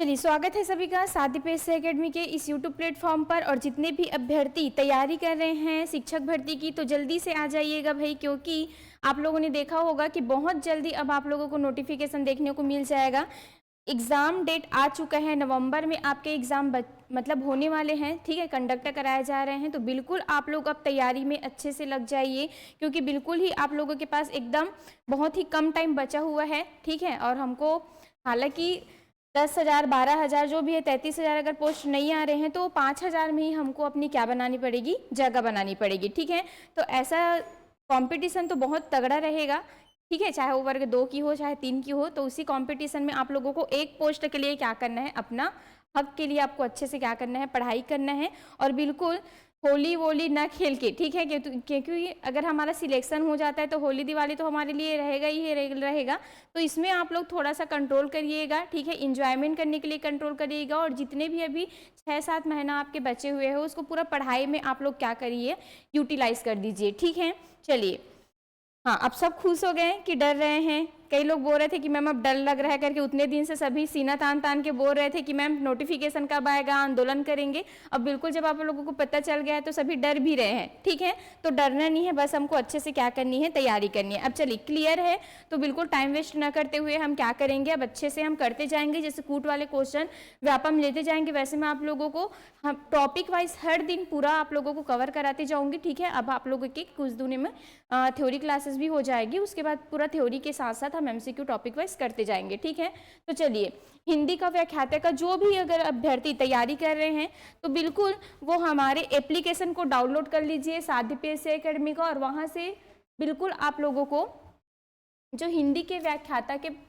चलिए, स्वागत है सभी का साथी पेश एकेडमी के इस यूट्यूब प्लेटफॉर्म पर। और जितने भी अभ्यर्थी तैयारी कर रहे हैं शिक्षक भर्ती की, तो जल्दी से आ जाइएगा भाई, क्योंकि आप लोगों ने देखा होगा कि बहुत जल्दी अब आप लोगों को नोटिफिकेशन देखने को मिल जाएगा। एग्ज़ाम डेट आ चुका है, नवंबर में आपके एग्ज़ाम मतलब होने वाले हैं, ठीक है, कंडक्ट कराए जा रहे हैं। तो बिल्कुल आप लोग अब तैयारी में अच्छे से लग जाइए, क्योंकि बिल्कुल ही आप लोगों के पास एकदम बहुत ही कम टाइम बचा हुआ है, ठीक है। और हमको हालांकि 10,000 12,000 जो भी है, 33,000 अगर पोस्ट नहीं आ रहे हैं तो 5,000 में ही हमको अपनी क्या बनानी पड़ेगी, जगह बनानी पड़ेगी, ठीक है। तो ऐसा कंपटीशन तो बहुत तगड़ा रहेगा, ठीक है, चाहे वो वर्ग 2 की हो चाहे 3 की हो। तो उसी कंपटीशन में आप लोगों को एक पोस्ट के लिए क्या करना है, अपना हक के लिए आपको अच्छे से क्या करना है, पढ़ाई करना है। और बिल्कुल होली वोली ना खेल के, ठीक है, क्योंकि अगर हमारा सिलेक्शन हो जाता है तो होली दिवाली तो हमारे लिए रहेगा ही रहेगा। तो इसमें आप लोग थोड़ा सा कंट्रोल करिएगा, ठीक है, इंजॉयमेंट करने के लिए कंट्रोल करिएगा। और जितने भी अभी 6-7 महीना आपके बचे हुए हैं उसको पूरा पढ़ाई में आप लोग क्या करिए, यूटिलाइज कर दीजिए, ठीक है। चलिए, हाँ, अब सब खुश हो गए कि डर रहे हैं। कई लोग बोल रहे थे कि मैम अब डर लग रहा है करके, उतने दिन से सभी सीना तान तान के बोल रहे थे कि मैम नोटिफिकेशन कब आएगा, आंदोलन करेंगे। अब बिल्कुल जब आप लोगों को पता चल गया है तो सभी डर भी रहे हैं, ठीक है। तो डरना नहीं है, बस हमको अच्छे से क्या करनी है, तैयारी करनी है। अब चलिए, क्लियर है, तो बिल्कुल टाइम वेस्ट ना करते हुए हम क्या करेंगे, अब अच्छे से हम करते जाएंगे। जैसे कूट वाले क्वेश्चन व्यापम लेते जाएंगे, वैसे मैं आप लोगों को हम टॉपिक वाइज हर दिन पूरा आप लोगों को कवर कराते जाऊंगी, ठीक है। अब आप लोगों के कुछ दिन में थ्योरी क्लासेस भी हो जाएगी, उसके बाद पूरा थ्योरी के साथ साथ हम एमसीक्यू टॉपिक वाइज करते जाएंगे, ठीक है। तो चलिए, हिंदी का व्याख्याता का जो भी अगर अभ्यर्थी तैयारी कर रहे हैं तो बिल्कुल वो हमारे एप्लीकेशन को डाउनलोड कर लीजिए साध्य पेश एकेडमी का, और वहाँ से बिल्कुल आप लोगों को जो हिंदी के व्याख्याता के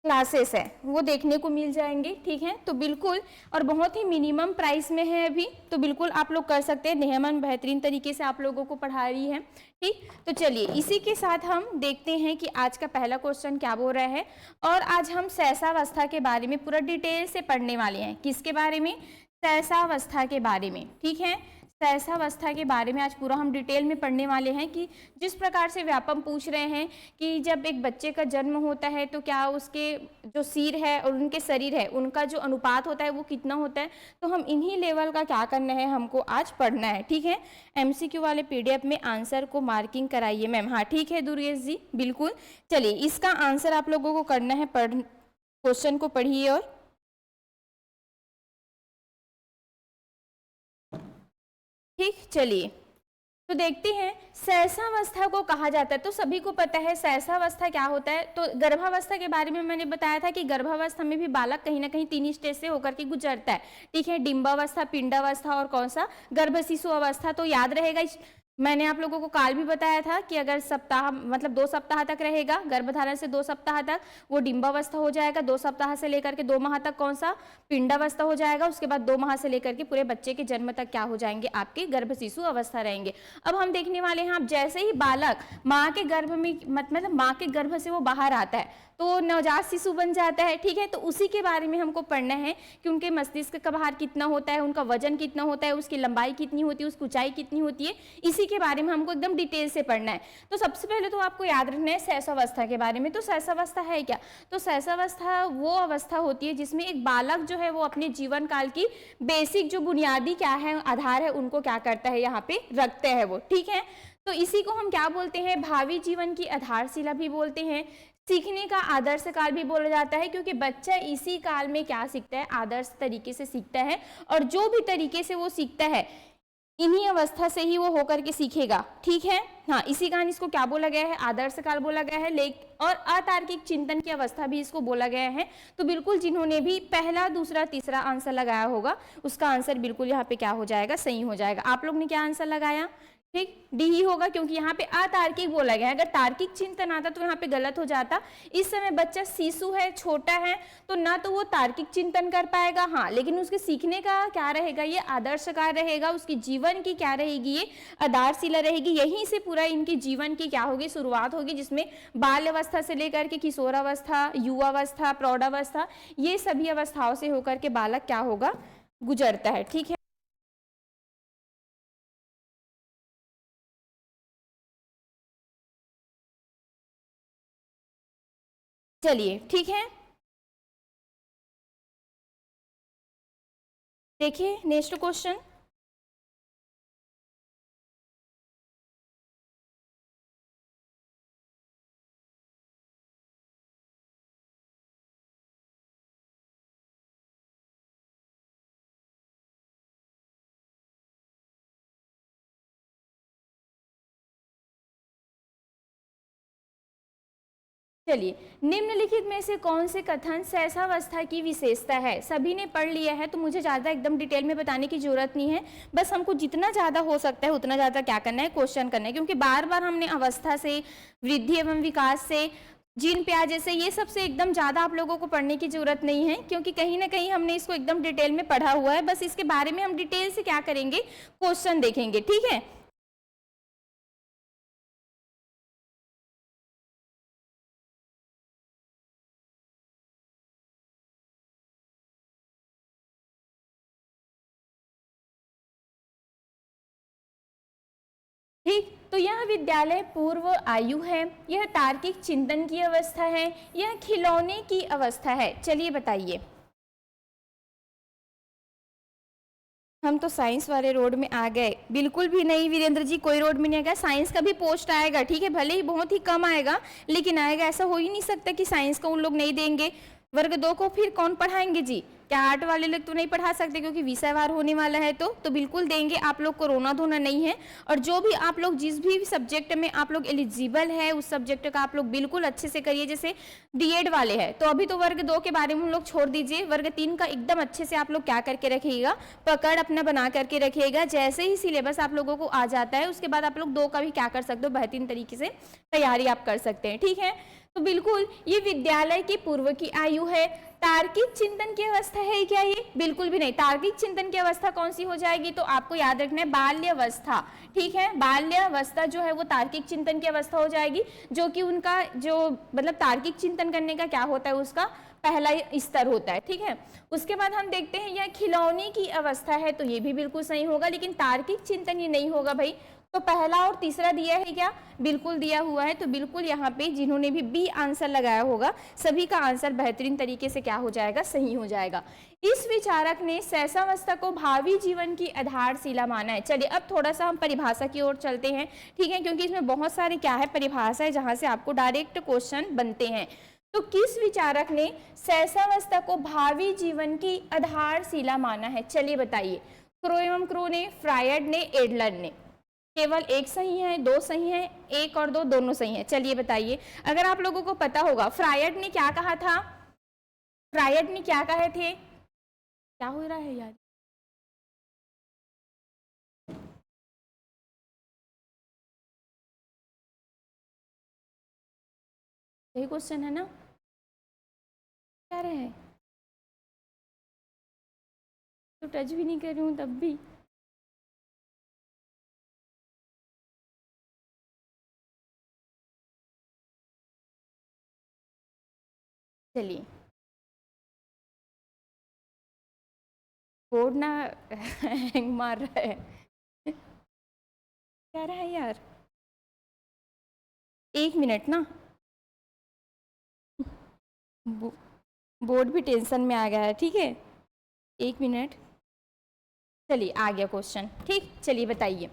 क्लासेस है वो देखने को मिल जाएंगे, ठीक है। तो बिल्कुल, और बहुत ही मिनिमम प्राइस में है अभी, तो बिल्कुल आप लोग कर सकते हैं। नियमन बेहतरीन तरीके से आप लोगों को पढ़ा रही है, ठीक। तो चलिए, इसी के साथ हम देखते हैं कि आज का पहला क्वेश्चन क्या बोल रहा है। और आज हम सहसावस्था के बारे में पूरा डिटेल से पढ़ने वाले हैं। किसके बारे में, सहसावस्था के बारे में, ठीक है। सहसावस्था के बारे में आज पूरा हम डिटेल में पढ़ने वाले हैं कि जिस प्रकार से व्यापम पूछ रहे हैं कि जब एक बच्चे का जन्म होता है तो क्या उसके जो सिर है और उनके शरीर है उनका जो अनुपात होता है वो कितना होता है। तो हम इन्हीं लेवल का क्या करना है, हमको आज पढ़ना है, ठीक है। एमसीक्यू वाले पीडीएफ में आंसर को मार्किंग कराइए मैम। हाँ ठीक है दुर्गेश जी, बिल्कुल। चलिए, इसका आंसर आप लोगों को करना है, क्वेश्चन को पढ़िए। और ठीक, चलिए, तो देखते हैं सहसावस्था को कहा जाता है। तो सभी को पता है सहसावस्था क्या होता है। तो गर्भावस्था के बारे में मैंने बताया था कि गर्भावस्था में भी बालक कहीं ना कहीं 3 स्टेज से होकर के गुजरता है, ठीक है। डिंबावस्था, पिंडावस्था और कौन सा, गर्भ शिशु अवस्था। तो याद रहेगा, मैंने आप लोगों को काल भी बताया था कि अगर सप्ताह मतलब 2 सप्ताह तक रहेगा, गर्भधारण से 2 सप्ताह तक वो डिंबावस्था हो जाएगा, 2 सप्ताह से लेकर के 2 माह तक कौन सा, पिंडावस्था हो जाएगा। उसके बाद 2 माह से लेकर के पूरे बच्चे के जन्म तक क्या हो जाएंगे, आपके गर्भ शिशु अवस्था रहेंगे। अब हम देखने वाले हैं, आप जैसे ही बालक माँ के गर्भ में मतलब माँ के गर्भ से वो बाहर आता है तो नवजात शिशु बन जाता है, ठीक है। तो उसी के बारे में हमको पढ़ना है कि उनके मस्तिष्क का भार कितना होता है, उनका वजन कितना होता है, उसकी लंबाई कितनी होती है, उसकी ऊंचाई कितनी होती है, इसी के बारे में हमको एकदम डिटेल से पढ़ना है। तो सबसे पहले तो आपको याद रखना है सहसावस्था के बारे में। तो सहसावस्था है क्या, तो सहसावस्था वो अवस्था होती है जिसमें एक बालक जो है वो अपने जीवन काल की बेसिक जो बुनियादी क्या है, आधार है, उनको क्या करता है, यहाँ पे रखते हैं वो, ठीक है। तो इसी को हम क्या बोलते हैं, भावी जीवन की आधारशिला भी बोलते हैं, सीखने का आदर्श काल भी बोला जाता है, क्योंकि बच्चा इसी काल में क्या सीखता है, आदर्श तरीके से सीखता है। और जो भी तरीके से वो सीखता है इन्हीं अवस्था से ही वो होकर के सीखेगा, ठीक है। हाँ, इसी कारण इसको क्या बोला गया है, आदर्श काल बोला गया है। और अतार्किक चिंतन की अवस्था भी इसको बोला गया है। तो बिल्कुल जिन्होंने भी पहला, दूसरा, तीसरा आंसर लगाया होगा उसका आंसर बिल्कुल यहाँ पे क्या हो जाएगा, सही हो जाएगा। आप लोग ने क्या आंसर लगाया, ठीक, डी ही होगा, क्योंकि यहाँ पे अतार्किक बोला गया है। अगर तार्किक चिंतन आता तो यहाँ पे गलत हो जाता। इस समय बच्चा शिशु है, छोटा है, तो ना तो वो तार्किक चिंतन कर पाएगा, हाँ, लेकिन उसके सीखने का क्या रहेगा, ये आदर्शकार रहेगा, उसकी जीवन की क्या रहेगी, ये आधारशिला रहेगी। यहीं से पूरा इनकी जीवन की क्या होगी, शुरुआत होगी, जिसमें बाल अवस्था से लेकर के किशोरावस्था, युवावस्था, प्रौढ़ावस्था, ये सभी अवस्थाओं से होकर के बालक क्या होगा, गुजरता है, ठीक है। चलिए, ठीक है। देखिए नेक्स्ट क्वेश्चन, चलिए, निम्नलिखित में से कौन से कथन सहसावस्था की विशेषता है? सभी ने पढ़ लिया है तो मुझे ज़्यादा एकदम डिटेल में बताने की जरूरत नहीं है, बस हमको जितना ज़्यादा हो सकता है उतना ज़्यादा क्या करना है, क्वेश्चन करना है, क्योंकि बार बार हमने अवस्था से, वृद्धि एवं विकास से, जीन प्याजे से, ये सबसे एकदम ज़्यादा आप लोगों को पढ़ने की जरूरत नहीं है, क्योंकि कहीं ना कहीं हमने इसको एकदम डिटेल में पढ़ा हुआ है। बस इसके बारे में हम डिटेल से क्या करेंगे, क्वेश्चन देखेंगे, ठीक है। ठीक, तो यह विद्यालय पूर्व आयु है, यह तार्किक चिंतन की अवस्था है, यह खिलौने की अवस्था है। चलिए बताइए। हम तो साइंस वाले रोड में आ गए, बिल्कुल भी नहीं वीरेंद्र जी, कोई रोड में नहीं आएगा। साइंस का भी पोस्ट आएगा, ठीक है, भले ही बहुत ही कम आएगा लेकिन आएगा। ऐसा हो ही नहीं सकता कि साइंस का उन लोग नहीं देंगे। वर्ग 2 को फिर कौन पढ़ाएंगे जी? क्या आर्ट वाले लोग तो नहीं पढ़ा सकते, क्योंकि विषयवार होने वाला है तो बिल्कुल देंगे। आप लोग को रोना धोना नहीं है, और जो भी आप लोग जिस भी सब्जेक्ट में आप लोग एलिजिबल है उस सब्जेक्ट का आप लोग बिल्कुल अच्छे से करिए। जैसे डीएड वाले हैं तो अभी तो वर्ग 2 के बारे में हम लोग छोड़ दीजिए, वर्ग 3 का एकदम अच्छे से आप लोग क्या करके रखिएगा, पकड़ अपना बना करके रखिएगा। जैसे ही सिलेबस आप लोगों को आ जाता है उसके बाद आप लोग 2 का भी क्या कर सकते हो, बेहतरीन तरीके से तैयारी आप कर सकते हैं, ठीक है। तो बिल्कुल ये विद्यालय की पूर्व की आयु है। तार्किक चिंतन की अवस्था है क्या ये? बिल्कुल भी नहीं। तार्किक चिंतन की अवस्था कौन सी हो जाएगी? तो आपको याद रखना है बाल्यावस्था, ठीक है। बाल्यावस्था जो है वो तार्किक चिंतन की अवस्था हो जाएगी, जो कि उनका जो मतलब तार्किक चिंतन करने का क्या होता है, उसका पहला स्तर होता है, ठीक है। उसके बाद हम देखते हैं यह खिलौने की अवस्था है, तो ये भी बिल्कुल सही होगा, लेकिन तार्किक चिंतन ये नहीं होगा भाई। तो पहला और तीसरा दिया है क्या? बिल्कुल दिया हुआ है। तो बिल्कुल यहाँ पे जिन्होंने भी बी आंसर लगाया होगा सभी का आंसर बेहतरीन तरीके से क्या हो जाएगा, सही हो जाएगा। इस विचारक ने सहसावस्था को भावी जीवन की आधारशिला माना है। चलिए अब थोड़ा सा हम परिभाषा की ओर चलते हैं, ठीक है, क्योंकि इसमें बहुत सारे क्या है परिभाषा है जहाँ से आपको डायरेक्ट क्वेश्चन बनते हैं। तो किस विचारक ने सहसावस्था को भावी जीवन की आधारशिला माना है? चलिए बताइए। क्रो एवं क्रो ने, फ्रायड ने, एडलर ने। केवल एक सही है, 2 सही है, 1 और 2 दोनों सही है। चलिए बताइए। अगर आप लोगों को पता होगा फ्रायड ने क्या कहा था, फ्रायड ने क्या कहे थे, क्या हो रहा है यार, यही क्वेश्चन है ना, क्या रहे हैं, तो टच भी नहीं कर रही हूँ तब भी। चलिए, बोर्ड ना हैंग मार रहा है, क्या रहा है यार, 1 मिनट ना, बोर्ड भी टेंशन में आ गया है, ठीक है, 1 मिनट। चलिए आ गया क्वेश्चन, ठीक। चलिए बताइए।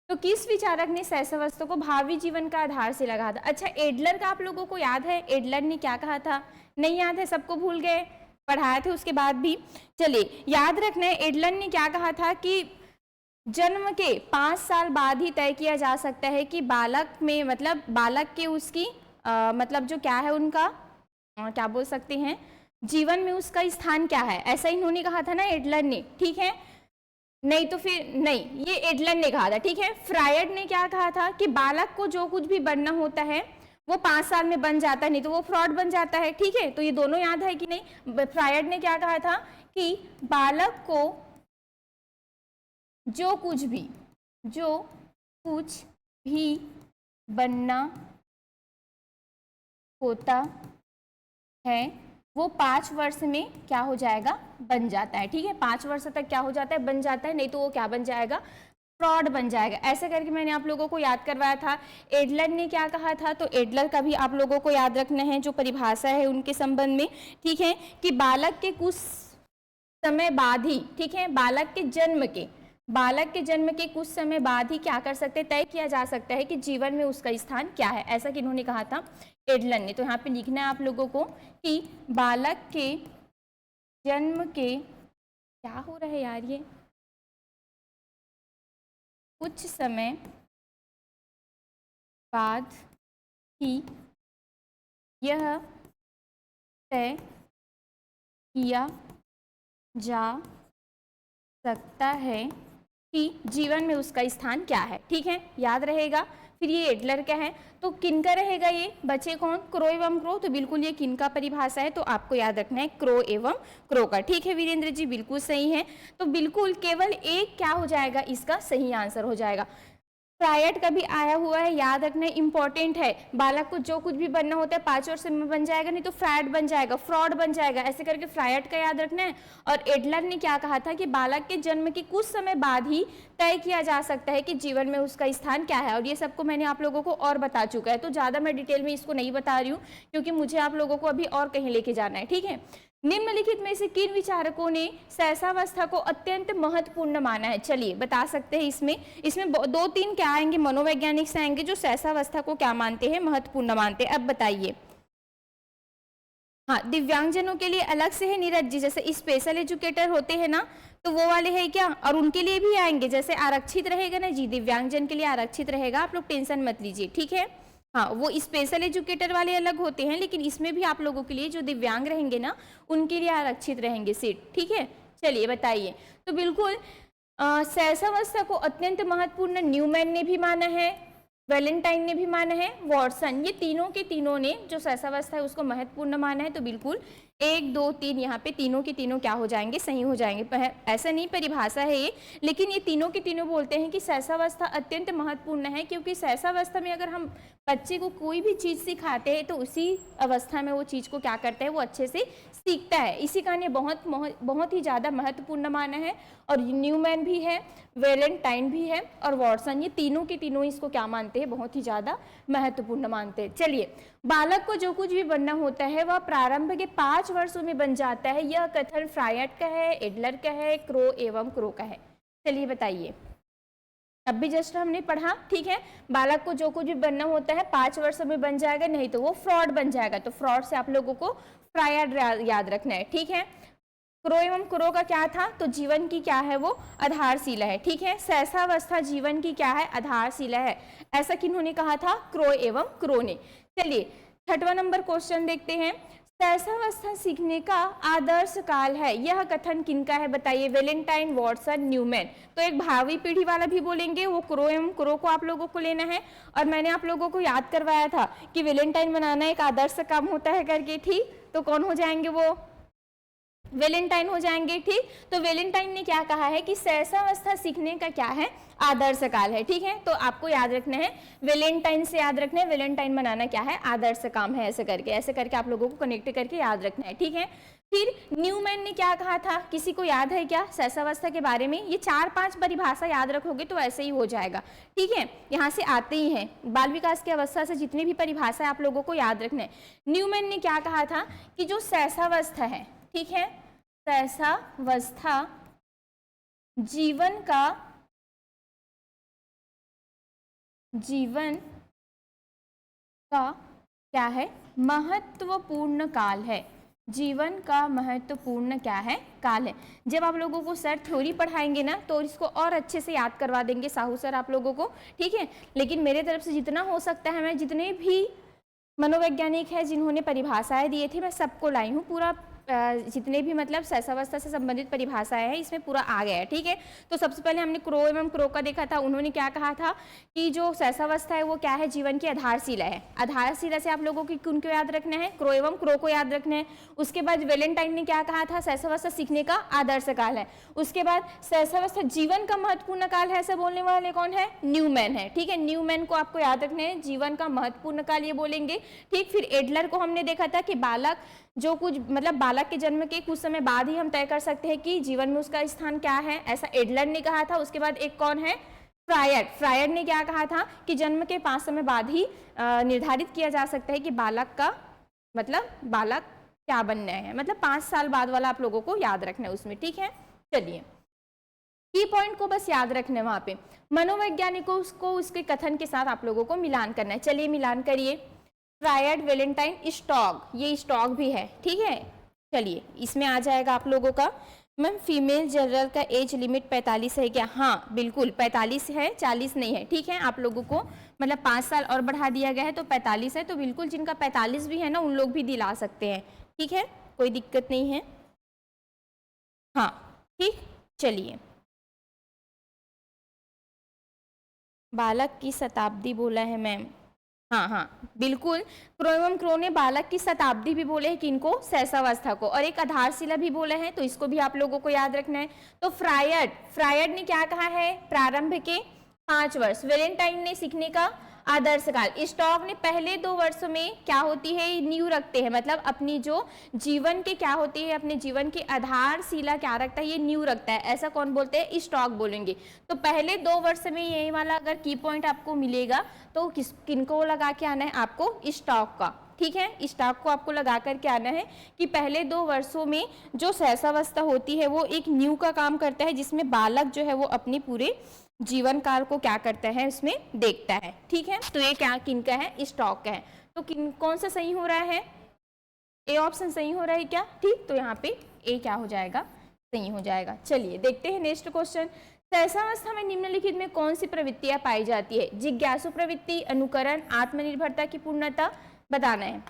तो किस विचारक ने सहसावस्था को भावी जीवन का आधार से लगा था? अच्छा, एडलर का आप लोगों को याद है, एडलर ने क्या कहा था? नहीं याद है, सबको भूल गए, पढ़ाए थे उसके बाद भी। चलिए याद रखना है, एडलर ने क्या कहा था कि जन्म के 5 साल बाद ही तय किया जा सकता है कि बालक में, मतलब बालक के उसकी मतलब जो क्या है उनका क्या बोल सकते हैं, जीवन में उसका स्थान क्या है, ऐसा इन्होंने कहा था ना एडलर ने, ठीक है। नहीं तो फिर नहीं, ये एडलर ने कहा था, ठीक है। फ्रायड ने क्या कहा था कि बालक को जो कुछ भी बनना होता है वो 5 साल में बन जाता है, नहीं तो वो फ्रॉड बन जाता है, ठीक है। तो ये दोनों याद है कि नहीं? फ्रायड ने क्या कहा था कि बालक को जो कुछ भी बनना होता है वो 5 वर्ष में क्या हो जाएगा, बन जाता है, ठीक है। 5 वर्ष तक क्या हो जाता है, बन जाता है, नहीं तो वो क्या बन जाएगा, फ्रॉड बन जाएगा। ऐसे करके मैंने आप लोगों को याद करवाया था। एडलर ने क्या कहा था, तो एडलर का भी आप लोगों को याद रखना है जो परिभाषा है उनके संबंध में, ठीक है, कि बालक के कुछ समय बाद ही, ठीक है, बालक के जन्म के कुछ समय बाद ही क्या कर सकते हैं, तय किया जा सकता है कि जीवन में उसका स्थान क्या है, ऐसा किन्होंने कहा था, एडलर ने। तो यहाँ पे लिखना है आप लोगों को कि बालक के जन्म के, क्या हो रहा है यार, ये कुछ समय बाद ही यह तय किया जा सकता है कि जीवन में उसका स्थान क्या है, ठीक है, याद रहेगा। फिर ये एडलर का है, तो किनका रहेगा, ये बचे कौन, क्रो एवं क्रो, तो बिल्कुल ये किनका परिभाषा है, तो आपको याद रखना है क्रो एवं क्रो का, ठीक है वीरेंद्र जी, बिल्कुल सही है। तो बिल्कुल केवल एक क्या हो जाएगा, इसका सही आंसर हो जाएगा। फ्रायड का भी आया हुआ है, याद रखना इंपॉर्टेंट है। बालक को जो कुछ भी बनना होता है 5 वर्ष में बन जाएगा, नहीं तो फ्रैड बन जाएगा, फ्रॉड बन जाएगा, ऐसे करके फ्रायड का याद रखना है। और एडलर ने क्या कहा था कि बालक के जन्म के कुछ समय बाद ही तय किया जा सकता है कि जीवन में उसका स्थान क्या है। और ये सबको मैंने आप लोगों को और बता चुका है, तो ज़्यादा मैं डिटेल में इसको नहीं बता रही हूँ क्योंकि मुझे आप लोगों को अभी और कहीं लेके जाना है, ठीक है। निम्नलिखित में से किन विचारकों ने शैशवावस्था को अत्यंत महत्वपूर्ण माना है, चलिए बता सकते हैं। इसमें 2-3 क्या आएंगे, मनोवैज्ञानिक से आएंगे जो शैशवावस्था को क्या मानते हैं, महत्वपूर्ण मानते हैं। अब बताइए। हाँ, दिव्यांगजनों के लिए अलग से है नीरज जी, जैसे स्पेशल एजुकेटर होते हैं ना, तो वो वाले है क्या, और उनके लिए भी आएंगे, जैसे आरक्षित रहेगा ना जी, दिव्यांगजन के लिए आरक्षित रहेगा, आप लोग टेंशन मत लीजिए, ठीक है। हाँ, वो स्पेशल एजुकेटर वाले अलग होते हैं, लेकिन इसमें भी आप लोगों के लिए जो दिव्यांग रहेंगे ना, उनके लिए आरक्षित रहेंगे सीट, ठीक है। चलिए बताइए। तो बिल्कुल शैशवावस्था को अत्यंत महत्वपूर्ण न्यूमैन ने भी माना है, वैलेंटाइन ने भी माना है, वॉटसन, ये तीनों के तीनों ने जो शैशवावस्था है उसको महत्वपूर्ण माना है। तो बिल्कुल 1, 2, 3 यहाँ पे तीनों के तीनों क्या हो जाएंगे, सही हो जाएंगे। ऐसा नहीं परिभाषा है ये, लेकिन ये तीनों के तीनों बोलते हैं कि शैशवावस्था अत्यंत महत्वपूर्ण है, क्योंकि शैशवावस्था में अगर हम बच्चे को कोई भी चीज़ सिखाते हैं तो उसी अवस्था में वो चीज़ को क्या करता है, वो अच्छे से सीखता है। इसी कारण ये बहुत ही ज़्यादा महत्वपूर्ण माना है। और न्यूमैन भी है, वैलेंटाइन भी है और वॉटसन, ये तीनों के तीनों इसको क्या मानते हैं, बहुत ही ज़्यादा महत्वपूर्ण मानते हैं। चलिए, बालक को जो कुछ भी बनना होता है वह प्रारंभ के 5 वर्षों में बन जाता है, यह कथन फ्रायड का है, एडलर का है, क्रो एवं क्रो का है। चलिए बताइए। अब भी जस्ट हमने पढ़ा, ठीक है, बालक को जो कुछ भी बनना होता है 5 वर्षों में बन जाएगा, नहीं तो वो फ्रॉड बन जाएगा। तो फ्रॉड से आप लोगों को फ्रायड याद रखना है, ठीक है। क्रो एवं क्रो का क्या था, तो जीवन की क्या है, वो आधारशिला है, ठीक है। शैशवावस्था जीवन की क्या है, आधारशिला है, ऐसा किन्होंने कहा था, क्रो एवं क्रो ने। चलिए 6वां नंबर क्वेश्चन देखते हैं। शैशवावस्था सीखने का आदर्श काल है, यह कथन किनका है, बताइए। Valentine, Watson, Newman. तो एक भावी पीढ़ी वाला भी बोलेंगे, वो क्रो एवं क्रो को आप लोगों को लेना है। और मैंने आप लोगों को याद करवाया था कि वैलेंटाइन मनाना एक आदर्श काम होता है करके, ठीक, तो कौन हो जाएंगे, वो वैलेंटाइन हो जाएंगे, ठीक। तो वैलेंटाइन ने क्या कहा है कि शैशवावस्था सीखने का क्या है, आदर्श काल है, ठीक है। तो आपको याद रखना है, वैलेंटाइन से याद रखना है, वैलेंटाइन मनाना क्या है, आदर्श काम है, ऐसे करके आप लोगों को कनेक्ट करके याद रखना है, ठीक है। फिर न्यूमैन ने क्या कहा था, किसी को याद है क्या शैशवावस्था के बारे में, ये 4-5 परिभाषा याद रखोगे तो ऐसे ही हो जाएगा, ठीक है। यहाँ से आते ही हैं, बाल विकास की अवस्था से जितनी भी परिभाषा आप लोगों को याद रखना है। न्यूमैन ने क्या कहा था कि जो शैशवावस्था है, ठीक है, शैशवावस्था जीवन का क्या है, महत्वपूर्ण काल है, जीवन का महत्वपूर्ण क्या है, काल है। जब आप लोगों को सर थ्योरी पढ़ाएंगे ना तो इसको और अच्छे से याद करवा देंगे साहू सर आप लोगों को, ठीक है। लेकिन मेरे तरफ से जितना हो सकता है, मैं जितने भी मनोवैज्ञानिक है जिन्होंने परिभाषाएं दिए थे मैं सबको लाई हूँ, पूरा जितने भी मतलब शैशवावस्था से संबंधित परिभाषाएं हैं इसमें पूरा आ गया है, ठीक है। तो सबसे पहले हमने क्रो एवं क्रो का देखा था, उन्होंने क्या कहा था कि जो शैशवावस्था है वो क्या है, जीवन की आधारशिला है। आधारशिला से आप लोगों की उनको याद रखना है, क्रो एवं क्रो को याद रखना है। उसके बाद वैलेंटाइन ने क्या कहा था, शैशवावस्था सीखने का आदर्श काल है। उसके बाद शैशवावस्था जीवन का महत्वपूर्ण काल है, ऐसा बोलने वाले कौन है, न्यूमैन है, ठीक है। न्यूमैन को आपको याद रखना है, जीवन का महत्वपूर्ण काल ये बोलेंगे, ठीक। फिर एडलर को हमने देखा था कि बालक जो कुछ मतलब बालक के जन्म के कुछ समय बाद ही हम तय कर सकते हैं कि जीवन में उसका स्थान क्या है, ऐसा एडलर ने कहा था। उसके बाद एक कौन है, फ्रायड ने क्या कहा था कि जन्म के 5 समय बाद ही निर्धारित किया जा सकता है कि बालक का मतलब बालक क्या बनना है, मतलब 5 साल बाद वाला आप लोगों को याद रखना है उसमें, ठीक है। चलिए की पॉइंट को बस याद रखना है वहां पे, मनोवैज्ञानिकों को उसके कथन के साथ आप लोगों को मिलान करना है। चलिए मिलान करिए। फ्रायड, वेलेंटाइन, स्टॉक, ये स्टॉक भी है, ठीक है। चलिए इसमें आ जाएगा आप लोगों का, मैम फीमेल जनरल का एज लिमिट 45 है क्या? हाँ बिल्कुल 45 है, 40 नहीं है, ठीक है। आप लोगों को मतलब 5 साल और बढ़ा दिया गया है तो 45 है, तो बिल्कुल जिनका 45 भी है ना उन लोग भी दिला सकते हैं, ठीक है, कोई दिक्कत नहीं है। हाँ ठीक। चलिए बालक की शताब्दी बोला है मैम, हाँ हाँ बिल्कुल। क्रो एवं क्रो ने बालक की शताब्दी भी बोले हैं, किनको? शैशवावस्था को, और एक आधारशिला भी बोले हैं, तो इसको भी आप लोगों को याद रखना है। तो फ्रायड ने क्या कहा है? प्रारंभ के 5 वर्ष। वेलेंटाइन ने सीखने का आदर्श काल। स्टॉक ने पहले 2 वर्षों में क्या होती है? नींव रखते हैं, मतलब अपनी जो जीवन के क्या होती है, अपने जीवन की आधारशिला क्या रखता है? ये नींव रखता है, ऐसा कौन बोलते हैं? स्टॉक बोलेंगे। तो पहले 2 वर्ष में ये वाला अगर की पॉइंट आपको मिलेगा तो किनको लगा के आना है आपको? स्टॉक का, ठीक है। स्टॉक को आपको लगा करके आना है कि पहले 2 वर्षों में जो शैशवावस्था होती है वो एक नींव का काम करता है, जिसमें बालक जो है वो अपने पूरे जीवन काल को क्या करता है उसमें देखता है, ठीक है। तो ये क्या किनका है? स्टॉक का है। तो कौन सा सही हो रहा है? ए ऑप्शन सही हो रहा है क्या? ठीक, तो यहाँ पे ए क्या हो जाएगा? सही हो जाएगा। चलिए देखते हैं नेक्स्ट क्वेश्चन। शैशवावस्था में निम्नलिखित में कौन सी प्रवृत्तियां पाई जाती है? जिज्ञासु प्रवृत्ति, अनुकरण, आत्मनिर्भरता की पूर्णता बताना है।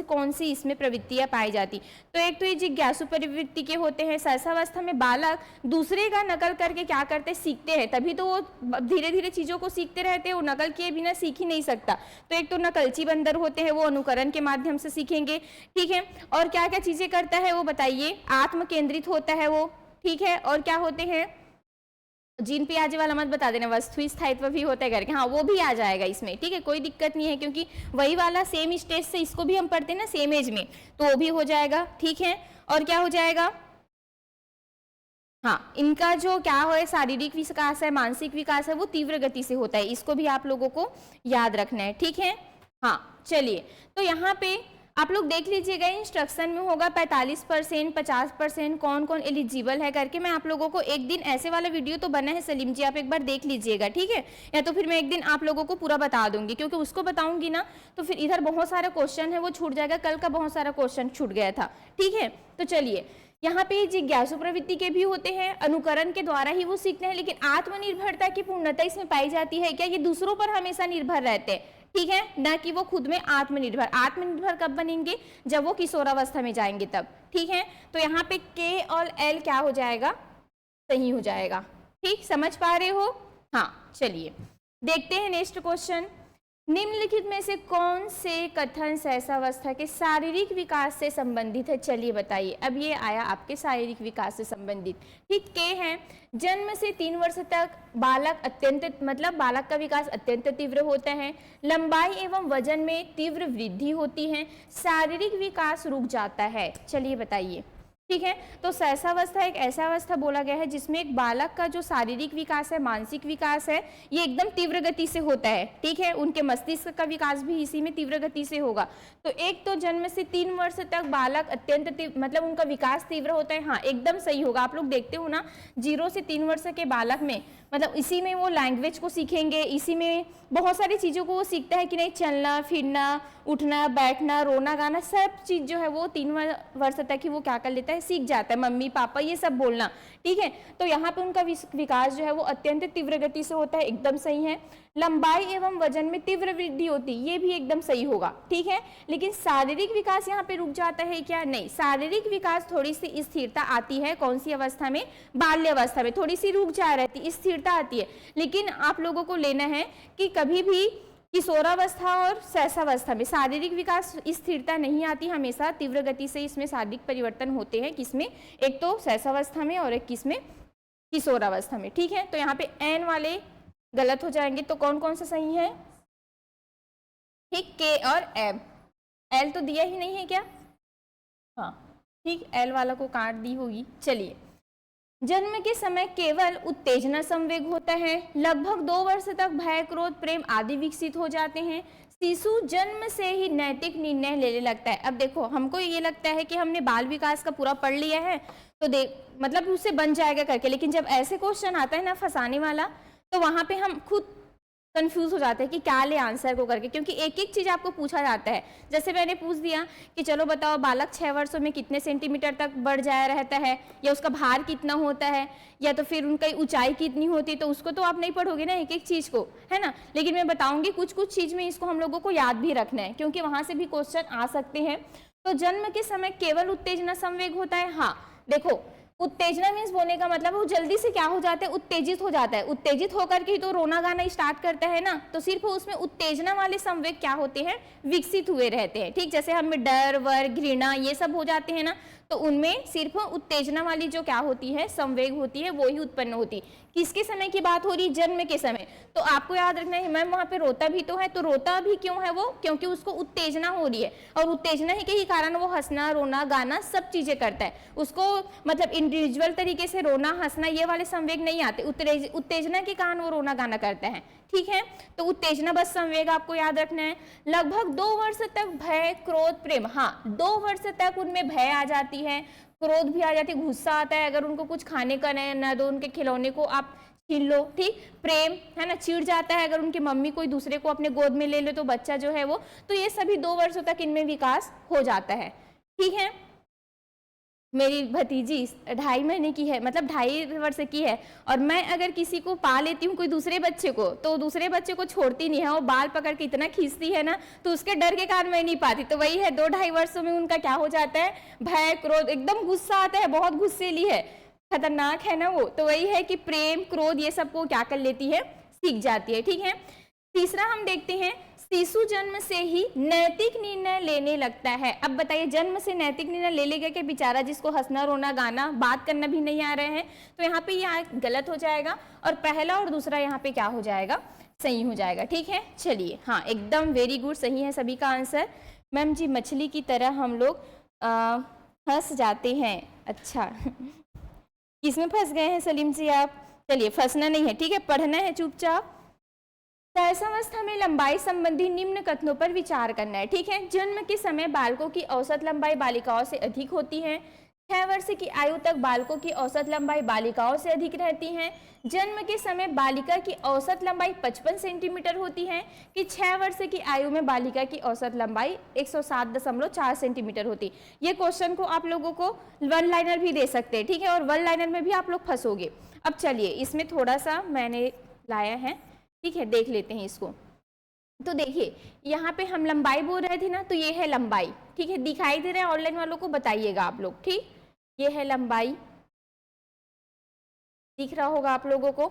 कौन सी इसमें प्रवृत्तियां पाई जाती? तो एक तो ये जिज्ञासु प्रवृत्ति के होते हैं। शैशवावस्था में बालक दूसरे का नकल करके क्या करते हैं? सीखते हैं, तभी तो वो धीरे धीरे चीजों को सीखते रहते हैं, वो नकल किए बिना सीख ही नहीं सकता। तो एक तो नकलची बंदर होते हैं, वो अनुकरण के माध्यम से सीखेंगे, ठीक है। और क्या क्या चीजें करता है वो बताइए? आत्म केंद्रित होता है वो, ठीक है। और क्या होते हैं? जीन पे आज वाला मत बता देना, वस्तु स्थायित्व भी होता है करके, हाँ वो भी आ जाएगा इसमें, ठीक है, कोई दिक्कत नहीं है, क्योंकि वही वाला सेम स्टेज से इसको भी हम पढ़ते हैं ना सेम एज में, तो वो भी हो जाएगा, ठीक है। और क्या हो जाएगा? हाँ इनका जो क्या है शारीरिक विकास है, मानसिक विकास है, वो तीव्र गति से होता है, इसको भी आप लोगों को याद रखना है, ठीक है। हाँ चलिए, तो यहाँ पे आप लोग देख लीजिएगा, इंस्ट्रक्शन में होगा 45%, 50%, कौन कौन एलिजिबल है करके। मैं आप लोगों को एक दिन ऐसे वाला वीडियो तो बना है सलीम जी, आप एक बार देख लीजिएगा, ठीक है। या तो फिर मैं एक दिन आप लोगों को पूरा बता दूंगी, क्योंकि उसको बताऊंगी ना तो फिर इधर बहुत सारा क्वेश्चन है वो छूट जाएगा, कल का बहुत सारा क्वेश्चन छूट गया था, ठीक है। तो चलिए यहाँ पे जिज्ञासु प्रवृत्ति के भी होते हैं, अनुकरण के द्वारा ही वो सीखते हैं, लेकिन आत्मनिर्भरता की पूर्णता इसमें पाई जाती है क्या? ये दूसरों पर हमेशा निर्भर रहते हैं, ठीक है, ना कि वो खुद में आत्मनिर्भर। आत्मनिर्भर कब बनेंगे? जब वो किशोरावस्था में जाएंगे तब, ठीक है। तो यहाँ पे के और एल क्या हो जाएगा? सही हो जाएगा, ठीक, समझ पा रहे हो? हाँ चलिए देखते हैं नेक्स्ट क्वेश्चन। निम्नलिखित में से कौन से कथन शैशवावस्था के शारीरिक विकास से संबंधित है? चलिए बताइए। अब ये आया आपके शारीरिक विकास से संबंधित, ठीक। के हैं, जन्म से 3 वर्ष तक बालक बालक का विकास अत्यंत तीव्र होता है, लंबाई एवं वजन में तीव्र वृद्धि होती है, शारीरिक विकास रुक जाता है। चलिए बताइए, ठीक है। तो शैशवावस्था एक ऐसा अवस्था बोला गया है जिसमें एक बालक का जो शारीरिक विकास है, मानसिक विकास है, ये एकदम तीव्र गति से होता है, ठीक है। उनके मस्तिष्क का विकास भी इसी में तीव्र गति से होगा। तो एक तो जन्म से 3 वर्ष तक बालक अत्यंत उनका विकास तीव्र होता है, हाँ एकदम सही होगा। आप लोग देखते हो ना 0 से 3 वर्ष के बालक में इसी में वो लैंग्वेज को सीखेंगे, इसी में बहुत सारी चीज़ों को वो सीखता है कि नहीं, चलना फिरना, उठना बैठना, रोना गाना, सब चीज़ जो है वो 3 वर्ष तक ही वो क्या कर लेता है? सीख जाता है, मम्मी पापा ये सब बोलना, ठीक है। तो यहाँ पे उनका विकास जो है वो अत्यंत तीव्र गति से होता है, एकदम सही है। लंबाई एवं वजन में तीव्र वृद्धि होती है, ये भी एकदम सही होगा, ठीक है। लेकिन शारीरिक विकास यहाँ पे रुक जाता है क्या? नहीं, शारीरिक विकास थोड़ी सी स्थिरता आती है, कौन सी अवस्था में? बाल्यावस्था में थोड़ी सी रुक जा रहती है, स्थिरता आती है। लेकिन आप लोगों को लेना है कि कभी भी किशोरावस्था और शैशवावस्था में शारीरिक विकास स्थिरता नहीं आती, हमेशा तीव्र गति से इसमें शारीरिक परिवर्तन होते हैं। किसमें? एक तो शैशवावस्था में और एक किसमें? किशोरावस्था में, ठीक है। तो यहाँ पे एन वाले गलत हो जाएंगे, तो कौन कौन सा सही है? ठीक, के और एम। एल तो दिया ही नहीं है क्या? हाँ ठीक, एल वाला को काट दी होगी। चलिए, जन्म के समय केवल उत्तेजना संवेग होता है, लगभग 2 वर्ष तक भय क्रोध प्रेम आदि विकसित हो जाते हैं, शिशु जन्म से ही नैतिक निर्णय लेने लगता है। अब देखो, हमको ये लगता है कि हमने बाल विकास का पूरा पढ़ लिया है तो देख मतलब उससे बन जाएगा करके, लेकिन जब ऐसे क्वेश्चन आता है ना फंसाने वाला, तो वहां पे हम खुद कंफ्यूज हो जाते हैं कि क्या ले आंसर को करके, क्योंकि एक एक चीज आपको पूछा जाता है। जैसे मैंने पूछ दिया कि चलो बताओ बालक 6 वर्षों में कितने सेंटीमीटर तक बढ़ जाया रहता है, या उसका भार कितना होता है, या तो फिर उनकी ऊंचाई कितनी होती है, तो उसको तो आप नहीं पढ़ोगे ना एक एक चीज को, है ना। लेकिन मैं बताऊंगी कुछ कुछ चीज में इसको हम लोगों को याद भी रखना है, क्योंकि वहां से भी क्वेश्चन आ सकते हैं। तो जन्म के समय केवल उत्तेजना संवेग होता है। हाँ देखो, उत्तेजना मीन्स बोलने का मतलब वो जल्दी से क्या हो जाता है, उत्तेजित हो जाता है। उत्तेजित होकर के तो रोना गाना स्टार्ट करता है ना, तो सिर्फ उसमें उत्तेजना वाले संवेग क्या होते हैं, विकसित हुए रहते हैं। ठीक, जैसे हमें डर वर घृणा ये सब हो जाते हैं ना, तो उनमें सिर्फ उत्तेजना वाली जो क्या होती है संवेग होती है वो ही उत्पन्न होती है। किसके समय की बात हो रही, जन्म के समय। तो आपको याद रखना है मैम वहां पे रोता भी तो है, तो रोता भी क्यों है वो, क्योंकि उसको उत्तेजना हो रही है, और उत्तेजना ही के ही कारण वो हंसना रोना गाना सब चीजें करता है। उसको मतलब इंडिविजुअल तरीके से रोना हंसना ये वाले संवेग नहीं आते, उत्तेजना के कारण वो रोना गाना करता है। ठीक है, तो उत्तेजना बस संवेग आपको याद रखना है। लगभग 2 वर्ष तक भय क्रोध प्रेम, हाँ 2 वर्ष तक उनमें भय आ जाती है, क्रोध भी आ जाती है, गुस्सा आता है, अगर उनको कुछ खाने का न दो, उनके खिलौने को आप छीन लो। ठीक, प्रेम है ना, चिढ़ जाता है अगर उनकी मम्मी कोई दूसरे को अपने गोद में ले ले तो बच्चा जो है वो, तो ये सभी 2 वर्षों तक इनमें विकास हो जाता है। ठीक है, मेरी भतीजी 2.5 महीने की है, मतलब 2.5 वर्ष की है, और मैं अगर किसी को पा लेती हूँ कोई दूसरे बच्चे को, तो दूसरे बच्चे को छोड़ती नहीं है, वो बाल पकड़ के इतना खींचती है ना, तो उसके डर के कारण मैं नहीं पाती। तो वही है, 2-2.5 वर्षों में उनका क्या हो जाता है, भय क्रोध, एकदम गुस्सा आता है, बहुत गुस्सेली है, खतरनाक है ना वो। तो वही है कि प्रेम क्रोध ये सबको क्या कर लेती है, सीख जाती है। ठीक है, तीसरा हम देखते हैं, शिशु जन्म से ही नैतिक निर्णय लेने लगता है। अब बताइए, जन्म से नैतिक निर्णय ले लेगा कि बेचारा जिसको हंसना रोना गाना बात करना भी नहीं आ रहे हैं, तो यहाँ पे ये गलत हो जाएगा, और पहला और दूसरा यहाँ पे क्या हो जाएगा, सही हो जाएगा। ठीक है, चलिए, हाँ एकदम वेरी गुड, सही है सभी का आंसर। मैम जी मछली की तरह हम लोग हंस जाते हैं। अच्छा किसमें फंस गए हैं सलीम जी आप? चलिए, फंसना नहीं है, ठीक है, पढ़ना है चुपचाप। शैशवावस्था में लंबाई संबंधी निम्न कथनों पर विचार करना है। ठीक है, जन्म के समय बालकों की औसत लंबाई बालिकाओं से अधिक होती है। 6 वर्ष की आयु तक बालकों की औसत लंबाई बालिकाओं से अधिक रहती है। जन्म के समय बालिका की औसत लंबाई 55 सेंटीमीटर होती है, कि 6 वर्ष की आयु में बालिका की औसत लंबाई 107.4 सेंटीमीटर होती। ये क्वेश्चन को आप लोगों को 1 लाइनर भी दे सकते हैं। ठीक है, और 1 लाइनर में भी आप लोग फंसोगे। अब चलिए, इसमें थोड़ा सा मैंने लाया है, ठीक है, देख लेते हैं इसको। तो देखिए, यहाँ पे हम लंबाई बोल रहे थे ना, तो ये है लंबाई। ठीक है, दिखाई दे रहा है, ऑनलाइन वालों को बताइएगा आप लोग। ठीक, ये है लंबाई, दिख रहा होगा आप लोगों को।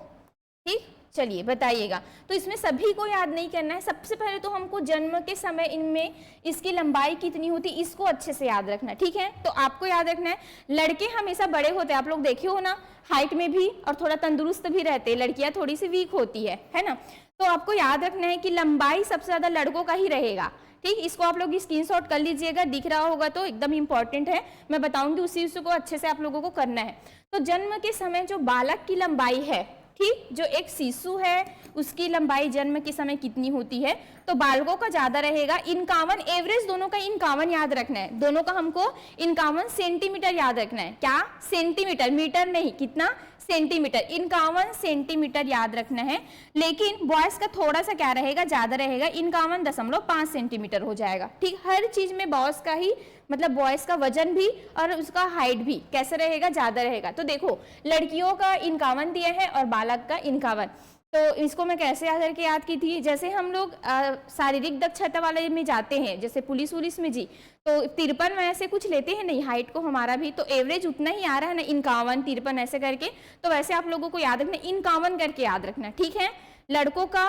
ठीक, चलिए बताइएगा। तो इसमें सभी को याद नहीं करना है, सबसे पहले तो हमको जन्म के समय इनमें इसकी लंबाई कितनी होती इसको अच्छे से याद रखना है। ठीक है, तो आपको याद रखना है, लड़के हमेशा बड़े होते हैं, आप लोग देखे हो ना, हाइट में भी, और थोड़ा तंदुरुस्त भी रहते हैं, लड़कियां थोड़ी सी वीक होती है ना। तो आपको याद रखना है कि लंबाई सबसे ज्यादा लड़कों का ही रहेगा। ठीक, इसको आप लोग स्क्रीनशॉट कर लीजिएगा, दिख रहा होगा तो एकदम इंपॉर्टेंट है, मैं बताऊंगी उसी को अच्छे से आप लोगों को करना है। तो जन्म के समय जो बालक की लंबाई है, ठीक, जो एक शिशु है उसकी लंबाई जन्म के समय कितनी होती है, तो बालकों का ज्यादा रहेगा 51, एवरेज दोनों का 51 याद रखना है, दोनों का हमको 51 सेंटीमीटर याद रखना है। क्या, सेंटीमीटर, मीटर नहीं, कितना, सेंटीमीटर, 51 सेंटीमीटर याद रखना है। लेकिन बॉयज का थोड़ा सा क्या रहेगा, ज्यादा रहेगा, 51.5 सेंटीमीटर हो जाएगा। ठीक, हर चीज में बॉयज का ही मतलब बॉयज का वजन भी और उसका हाइट भी कैसे रहेगा, ज्यादा रहेगा। तो देखो, लड़कियों का 51 दिया है और बालक का 51, तो इसको मैं कैसे याद करके याद की थी, जैसे हम लोग शारीरिक दक्षता वाले में जाते हैं, जैसे पुलिस में जी, तो 53 में ऐसे कुछ लेते हैं नहीं, हाइट को हमारा भी तो एवरेज उतना ही आ रहा है ना, 51 53 ऐसे करके, तो वैसे आप लोगों को याद रखना, 51 करके याद रखना। ठीक है, लड़कों का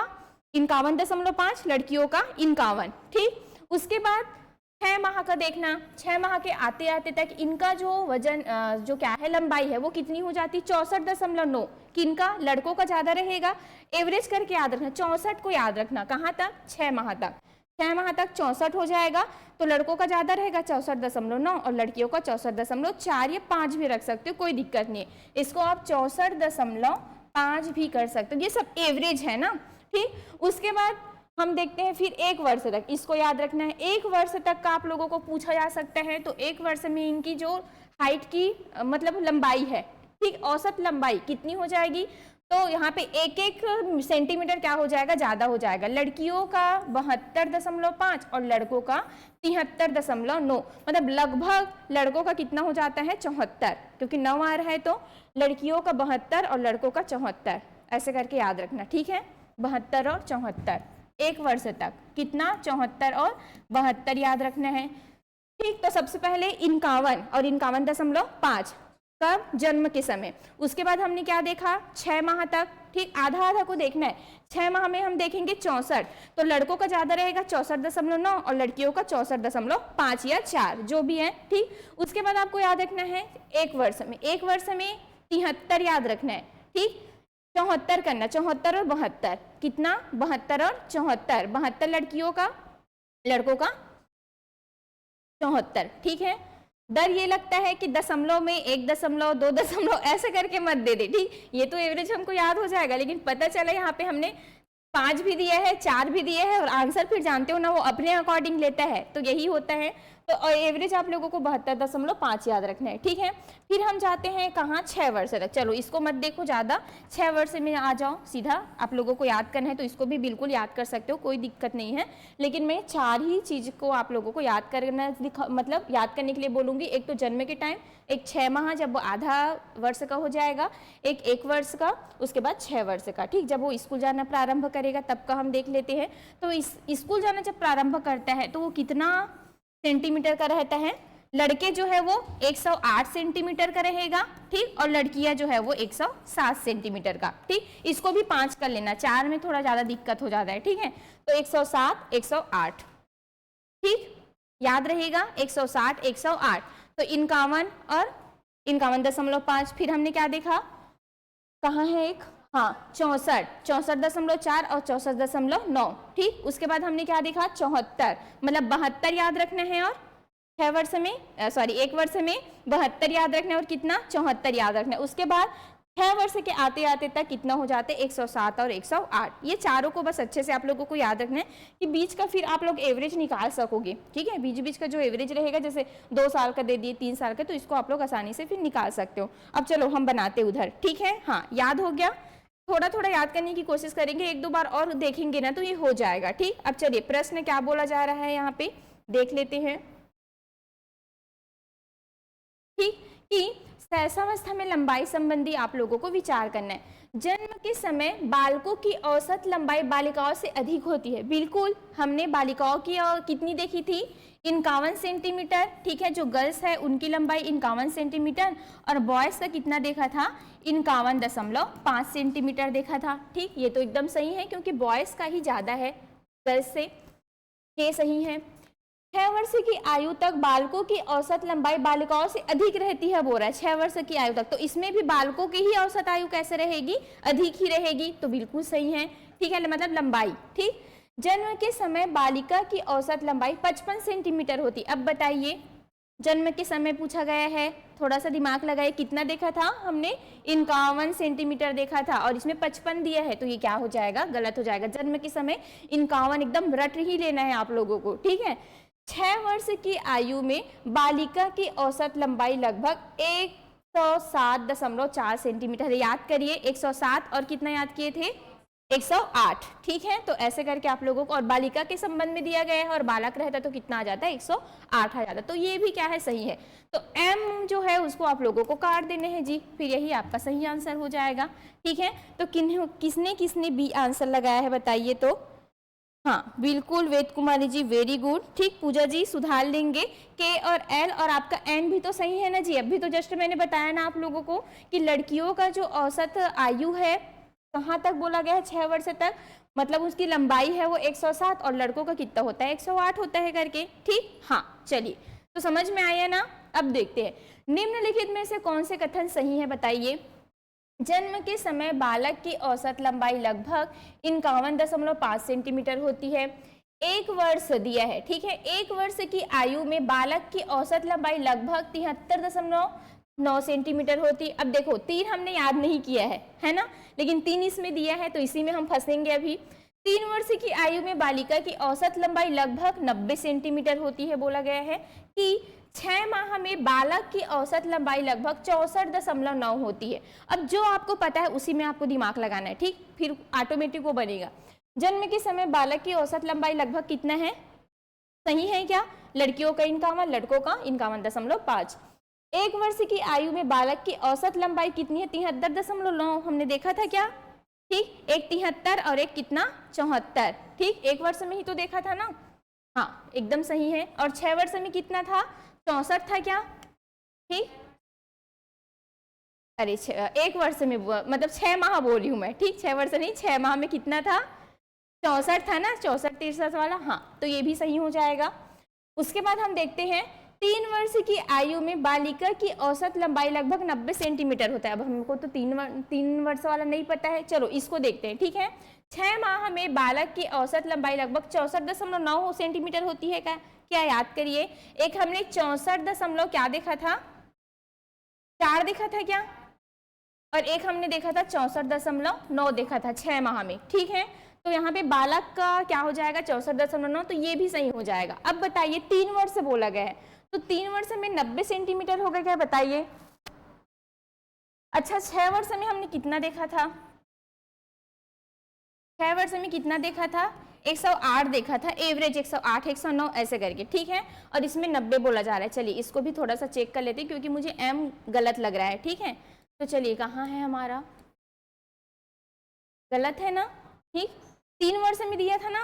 51.5, लड़कियों का 51। ठीक, उसके बाद 6 माह का देखना, 6 माह के आते आते तक इनका जो वजन जो क्या है लंबाई है वो कितनी हो जाती, 64.9, किनका, लड़कों का ज्यादा रहेगा, एवरेज करके याद रखना, 64 को याद रखना, कहाँ तक, 6 माह तक, 6 माह तक 64 हो जाएगा, तो लड़कों का ज्यादा रहेगा 64.9 और लड़कियों का 64.4 या 5 भी रख सकते हो, कोई दिक्कत नहीं है, इसको आप 64.5 भी कर सकते हो, ये सब एवरेज है ना। ठीक, उसके बाद हम देखते हैं फिर 1 वर्ष तक, इसको याद रखना है। 1 वर्ष तक का आप लोगों को पूछा जा सकता है, तो 1 वर्ष में इनकी जो हाइट की मतलब लंबाई है, ठीक, औसत लंबाई कितनी हो जाएगी, तो यहाँ पे 1-1 सेंटीमीटर क्या हो जाएगा, ज्यादा हो जाएगा। लड़कियों का 72.5 और लड़कों का 73.9, मतलब लगभग लड़कों का कितना हो जाता है 74, क्योंकि 9 आ रहा है तो लड़कियों का 72 और लड़कों का 74, ऐसे करके याद रखना, ठीक है। 72 और 74 1 वर्ष तक कितना, 74 और 72 याद रखना है, ठीक। तो सबसे पहले 51 और 51.5 कब, जन्म के समय। उसके बाद हमने क्या देखा, 6 माह तक, ठीक, आधा आधा को देखना है। 6 माह में हम देखेंगे 64, तो लड़कों का ज्यादा रहेगा 64.9 और लड़कियों का 64.5 या 4 जो भी है, ठीक। उसके बाद आपको याद रखना है 1 वर्ष में, 1 वर्ष में 73 याद रखना है, ठीक। 74 करना, 74 और 72 कितना, 72 और 74, 72 लड़कियों का, लड़कों का 74, ठीक है। डर ये लगता है कि दशमलव में 1.2 ऐसे करके मत दे दे, ठीक। ये तो एवरेज हमको याद हो जाएगा, लेकिन पता चला यहाँ पे हमने 5 भी दिया है, 4 भी दिए है, और आंसर फिर जानते हो ना वो अपने अकॉर्डिंग लेता है, तो यही होता है। तो एवरेज आप लोगों को 72.5 याद रखना है, ठीक है। फिर हम जाते हैं कहाँ, 6 वर्ष तक। चलो इसको मत देखो ज़्यादा, 6 वर्ष में आ जाओ सीधा। आप लोगों को याद करना है तो इसको भी बिल्कुल याद कर सकते हो, कोई दिक्कत नहीं है। लेकिन मैं 4 ही चीज़ को आप लोगों को याद करना मतलब याद करने के लिए बोलूँगी। एक तो जन्म के टाइम, एक 6 माह जब वो आधा वर्ष का हो जाएगा, एक 1 वर्ष का, उसके बाद 6 वर्ष का, ठीक। जब वो स्कूल जाना प्रारंभ करेगा तब का हम देख लेते हैं। तो इस स्कूल जाना जब प्रारंभ करता है तो वो कितना सेंटीमीटर का रहता है, लड़के जो है वो 108 सेंटीमीटर का रहेगा, ठीक, और लड़कियां जो है वो 107 सेंटीमीटर का, ठीक। इसको भी 5 कर लेना, 4 में थोड़ा ज्यादा दिक्कत हो जाता है, ठीक है। तो 107 108, ठीक, याद रहेगा 107 108। तो 51 और 51.5, फिर हमने क्या देखा, कहाँ है एक, हाँ 64, 64.4 और 64.9, ठीक। उसके बाद हमने क्या देखा, 74, मतलब 72 याद रखना है, और 6 वर्ष में सॉरी 1 वर्ष में 72 याद रखना है, और कितना 74 याद रखना है। उसके बाद 6 वर्ष के आते आते तक कितना हो जाते हैं, 107 और 108। ये चारों को बस अच्छे से आप लोगों को याद रखना है कि बीच का फिर आप लोग एवरेज निकाल सकोगे, ठीक है। बीच बीच का जो एवरेज रहेगा, जैसे 2 साल का दे दिए, 3 साल का, तो इसको आप लोग आसानी से फिर निकाल सकते हो। अब चलो हम बनाते उधर, ठीक है। हाँ याद हो गया, थोड़ा थोड़ा याद करने की कोशिश करेंगे, 1-2 बार और देखेंगे ना तो ये हो जाएगा, ठीक। अब चलिए प्रश्न क्या बोला जा रहा है यहाँ पे देख लेते हैं, ठीक, कि सहसावस्था में लंबाई संबंधी आप लोगों को विचार करना है। जन्म के समय बालकों की औसत लंबाई बालिकाओं से अधिक होती है, बिल्कुल। हमने बालिकाओं की कितनी देखी थी, 51 सेंटीमीटर, ठीक है। जो गर्ल्स है उनकी लंबाई 51 सेंटीमीटर, और बॉयज़ का कितना देखा था, 51.5 सेंटीमीटर देखा था, ठीक। ये तो एकदम सही है क्योंकि बॉयज़ का ही ज़्यादा है गर्ल्स से, ये सही है। 6 वर्ष की आयु तक बालकों की औसत लंबाई बालिकाओं से अधिक रहती है, बोल रहा है 6 वर्ष की आयु तक, तो इसमें भी बालकों की ही औसत आयु कैसे रहेगी, अधिक ही रहेगी, तो बिल्कुल सही है, ठीक है, मतलब लंबाई, ठीक। जन्म के समय बालिका की औसत लंबाई 55 सेंटीमीटर होती। अब बताइए, जन्म के समय पूछा गया है, थोड़ा सा दिमाग लगाइए, कितना देखा था हमने, 51 सेंटीमीटर देखा था, और इसमें 55 दिया है, तो ये क्या हो जाएगा, गलत हो जाएगा। जन्म के समय 51 एकदम रट ही लेना है आप लोगों को, ठीक है। 6 वर्ष की आयु में बालिका की औसत लंबाई लगभग 107.4 सेंटीमीटर है। याद करिए 107 और कितना याद किए थे, 108, ठीक है। तो ऐसे करके आप लोगों को, और बालिका के संबंध में दिया गया है और बालक रहता तो कितना आ जाता है, 108 आ जाता। तो ये भी क्या है, सही है। तो m जो है उसको आप लोगों को काट देने हैं जी, फिर यही आपका सही आंसर हो जाएगा, ठीक है। तो किसने किसने बी आंसर लगाया है बताइए तो, हाँ बिल्कुल वेद कुमारी जी, वेरी गुड, ठीक। पूजा जी सुधार लेंगे, के और एल, और आपका एन भी तो सही है ना जी। अभी तो जस्ट मैंने बताया ना आप लोगों को कि लड़कियों का जो औसत आयु है कहाँ तक बोला गया है, 6 वर्ष तक, मतलब उसकी लंबाई है वो 107, और लड़कों का कितना होता है, 108 होता है करके, ठीक। हाँ चलिए, तो समझ में आया ना। अब देखते हैं निम्नलिखित में से कौन से कथन सही है बताइए। जन्म के समय बालक की औसत लंबाई लगभग 51.5 सेंटीमीटर होती है। 1 वर्ष दिया है, ठीक है। 1 वर्ष की आयु में बालक की औसत लंबाई लगभग 73.9 सेंटीमीटर होती। अब देखो 3 हमने याद नहीं किया है ना, लेकिन 3 इसमें दिया है तो इसी में हम फंसेंगे अभी। 3 वर्ष की आयु में बालिका की औसत लंबाई लगभग 90 सेंटीमीटर होती है। बोला गया है कि 6 माह में बालक की औसत लंबाई लगभग 64.9 होती है। अब जो आपको पता है उसी में आपको दिमाग लगाना है, ठीक, फिर ऑटोमेटिक वो बनेगा। जन्म के समय बालक की औसत लंबाई लगभग कितना है, सही है क्या? लड़कियों का 51, लड़कों का 51.5। 1 वर्ष की आयु में बालक की औसत लंबाई कितनी है? 73.9। हमने देखा था क्या, ठीक, एक 73 और एक कितना 74, ठीक, 1 वर्ष में ही तो देखा था ना, हाँ एकदम सही है। और 6 वर्ष में कितना था? 64 था क्या, ठीक, अरे 1 वर्ष में मतलब 6 माह बोल रही हूँ मैं, ठीक, 6 वर्ष नहीं, 6 माह में कितना था? 64 था ना, 64-63 वाला, हाँ, तो ये भी सही हो जाएगा। उसके बाद हम देखते हैं 3 वर्ष की आयु में बालिका की औसत लंबाई लगभग 90 सेंटीमीटर होता है। अब हमको तो 3 वर्ष वाला नहीं पता है, चलो इसको देखते हैं, ठीक है। 6 माह में बालक की औसत लंबाई लगभग 64.9 सेंटीमीटर होती है क्या याद करिए, एक हमने 64 क्या देखा था, 4 देखा था क्या, और एक हमने देखा था 64.9 देखा था 6 माह में, ठीक है। तो यहाँ पे बालक का क्या हो जाएगा? 64.9, तो ये भी सही हो जाएगा। अब बताइए 3 वर्ष से बोला गया है, तो 3 वर्ष में 90 सेंटीमीटर होगा क्या, बताइए। अच्छा 6 वर्ष में हमने कितना देखा था? 6 वर्ष में कितना देखा था? 108 देखा था, एवरेज 108, 109 ऐसे करके, ठीक है। और इसमें 90 बोला जा रहा है। चलिए इसको भी थोड़ा सा चेक कर लेते हैं क्योंकि मुझे एम गलत लग रहा है, ठीक है। तो चलिए कहाँ है हमारा, गलत है ना, ठीक, 3 वर्ष में दिया था ना,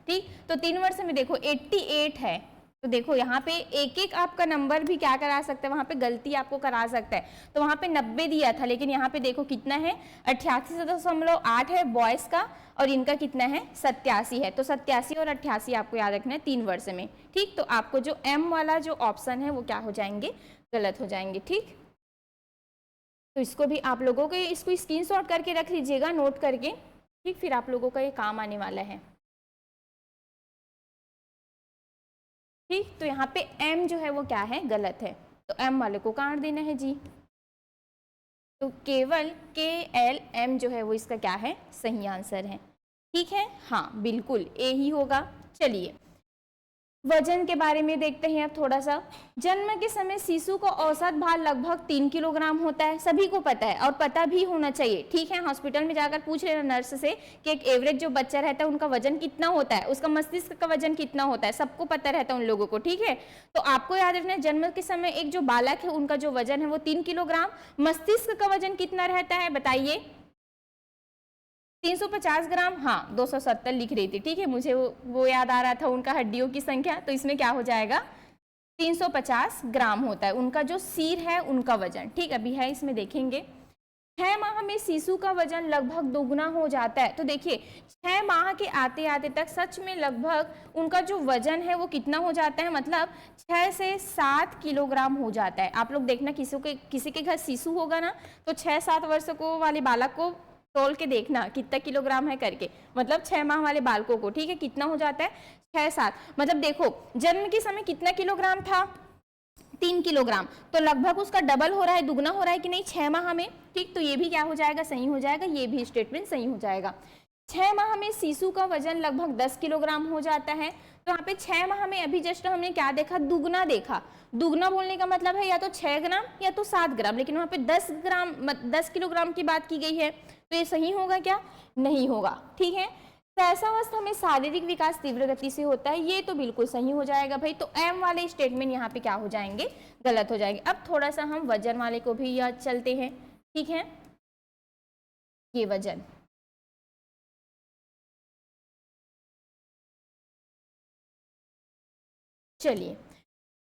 ठीक, तो 3 वर्ष में देखो 88 है, तो देखो यहाँ पे एक एक आपका नंबर भी क्या करा सकता है, वहाँ पे गलती आपको करा सकता है। तो वहाँ पे 90 दिया था, लेकिन यहाँ पे देखो कितना है, 88.8 है बॉयज का, और इनका कितना है, 87 है। तो 87 और 88 आपको याद रखना है 3 वर्ष में, ठीक। तो आपको जो एम वाला जो ऑप्शन है वो क्या हो जाएंगे, गलत हो जाएंगे, ठीक। तो इसको भी आप लोगों को इसको स्क्रीनशॉट करके रख लीजिएगा, नोट करके, ठीक, फिर आप लोगों का ये काम आने वाला है, ठीक। तो यहाँ पे m जो है वो क्या है, गलत है, तो m वाले को काट देना है जी। तो केवल KLM जो है वो इसका क्या है, सही आंसर है, ठीक है, हाँ बिल्कुल A ही होगा। चलिए वजन के बारे में देखते हैं अब थोड़ा सा। जन्म के समय शिशु का औसत भार लगभग 3 किलोग्राम होता है, सभी को पता है और पता भी होना चाहिए, ठीक है। हॉस्पिटल में जाकर पूछ लेना नर्स से कि एक एवरेज जो बच्चा रहता है उनका वजन कितना होता है, उसका मस्तिष्क का वजन कितना होता है, सबको पता रहता है उन लोगों को, ठीक है। तो आपको याद रखना है जन्म के समय एक जो बालक है उनका जो वजन है वो 3 किलोग्राम, मस्तिष्क का वजन कितना रहता है बताइए, 350 ग्राम, हाँ 270 लिख रही थी, ठीक है, मुझे वो याद आ रहा था उनका हड्डियों की संख्या, तो इसमें क्या हो जाएगा, 350 ग्राम होता है उनका जो सिर है उनका वजन, ठीक। अभी है इसमें देखेंगे 6 माह में शिशु का वजन लगभग दोगुना हो जाता है। तो देखिए 6 माह के आते आते तक सच में लगभग उनका जो वजन है वो कितना हो जाता है, मतलब 6 से 7 किलोग्राम हो जाता है। आप लोग देखना किसी के घर शिशु होगा ना, तो 6-7 वर्ष को वाले बालक को तोल के देखना कितना किलोग्राम है करके, मतलब 6 माह वाले बालकों को, ठीक है, कितना हो जाता है, 6-7। मतलब देखो जन्म के समय कितना किलोग्राम था, 3 किलोग्राम, तो लगभग उसका डबल हो रहा है, दुगना हो रहा है कि नहीं 6 माह में, ठीक। तो ये भी क्या हो जाएगा, सही हो जाएगा, ये भी स्टेटमेंट सही हो जाएगा। 6 माह में शिशु का वजन लगभग 10 किलोग्राम हो जाता है। तो यहाँ पे 6 माह में अभी जस्ट हमने क्या देखा, दुगना देखा। दुगना बोलने का मतलब है या तो 6 ग्राम या तो 7 ग्राम, लेकिन वहाँ पे 10 किलोग्राम की बात की गई है, तो ये सही होगा क्या, नहीं होगा, ठीक है। सहसावस्था में शारीरिक विकास तीव्र गति से होता है, ये तो बिल्कुल सही हो जाएगा भाई। तो एम वाले स्टेटमेंट यहाँ पे क्या हो जाएंगे, गलत हो जाएंगे। अब थोड़ा सा हम वजन वाले को भी याद चलते हैं, ठीक है। ये वजन, चलिए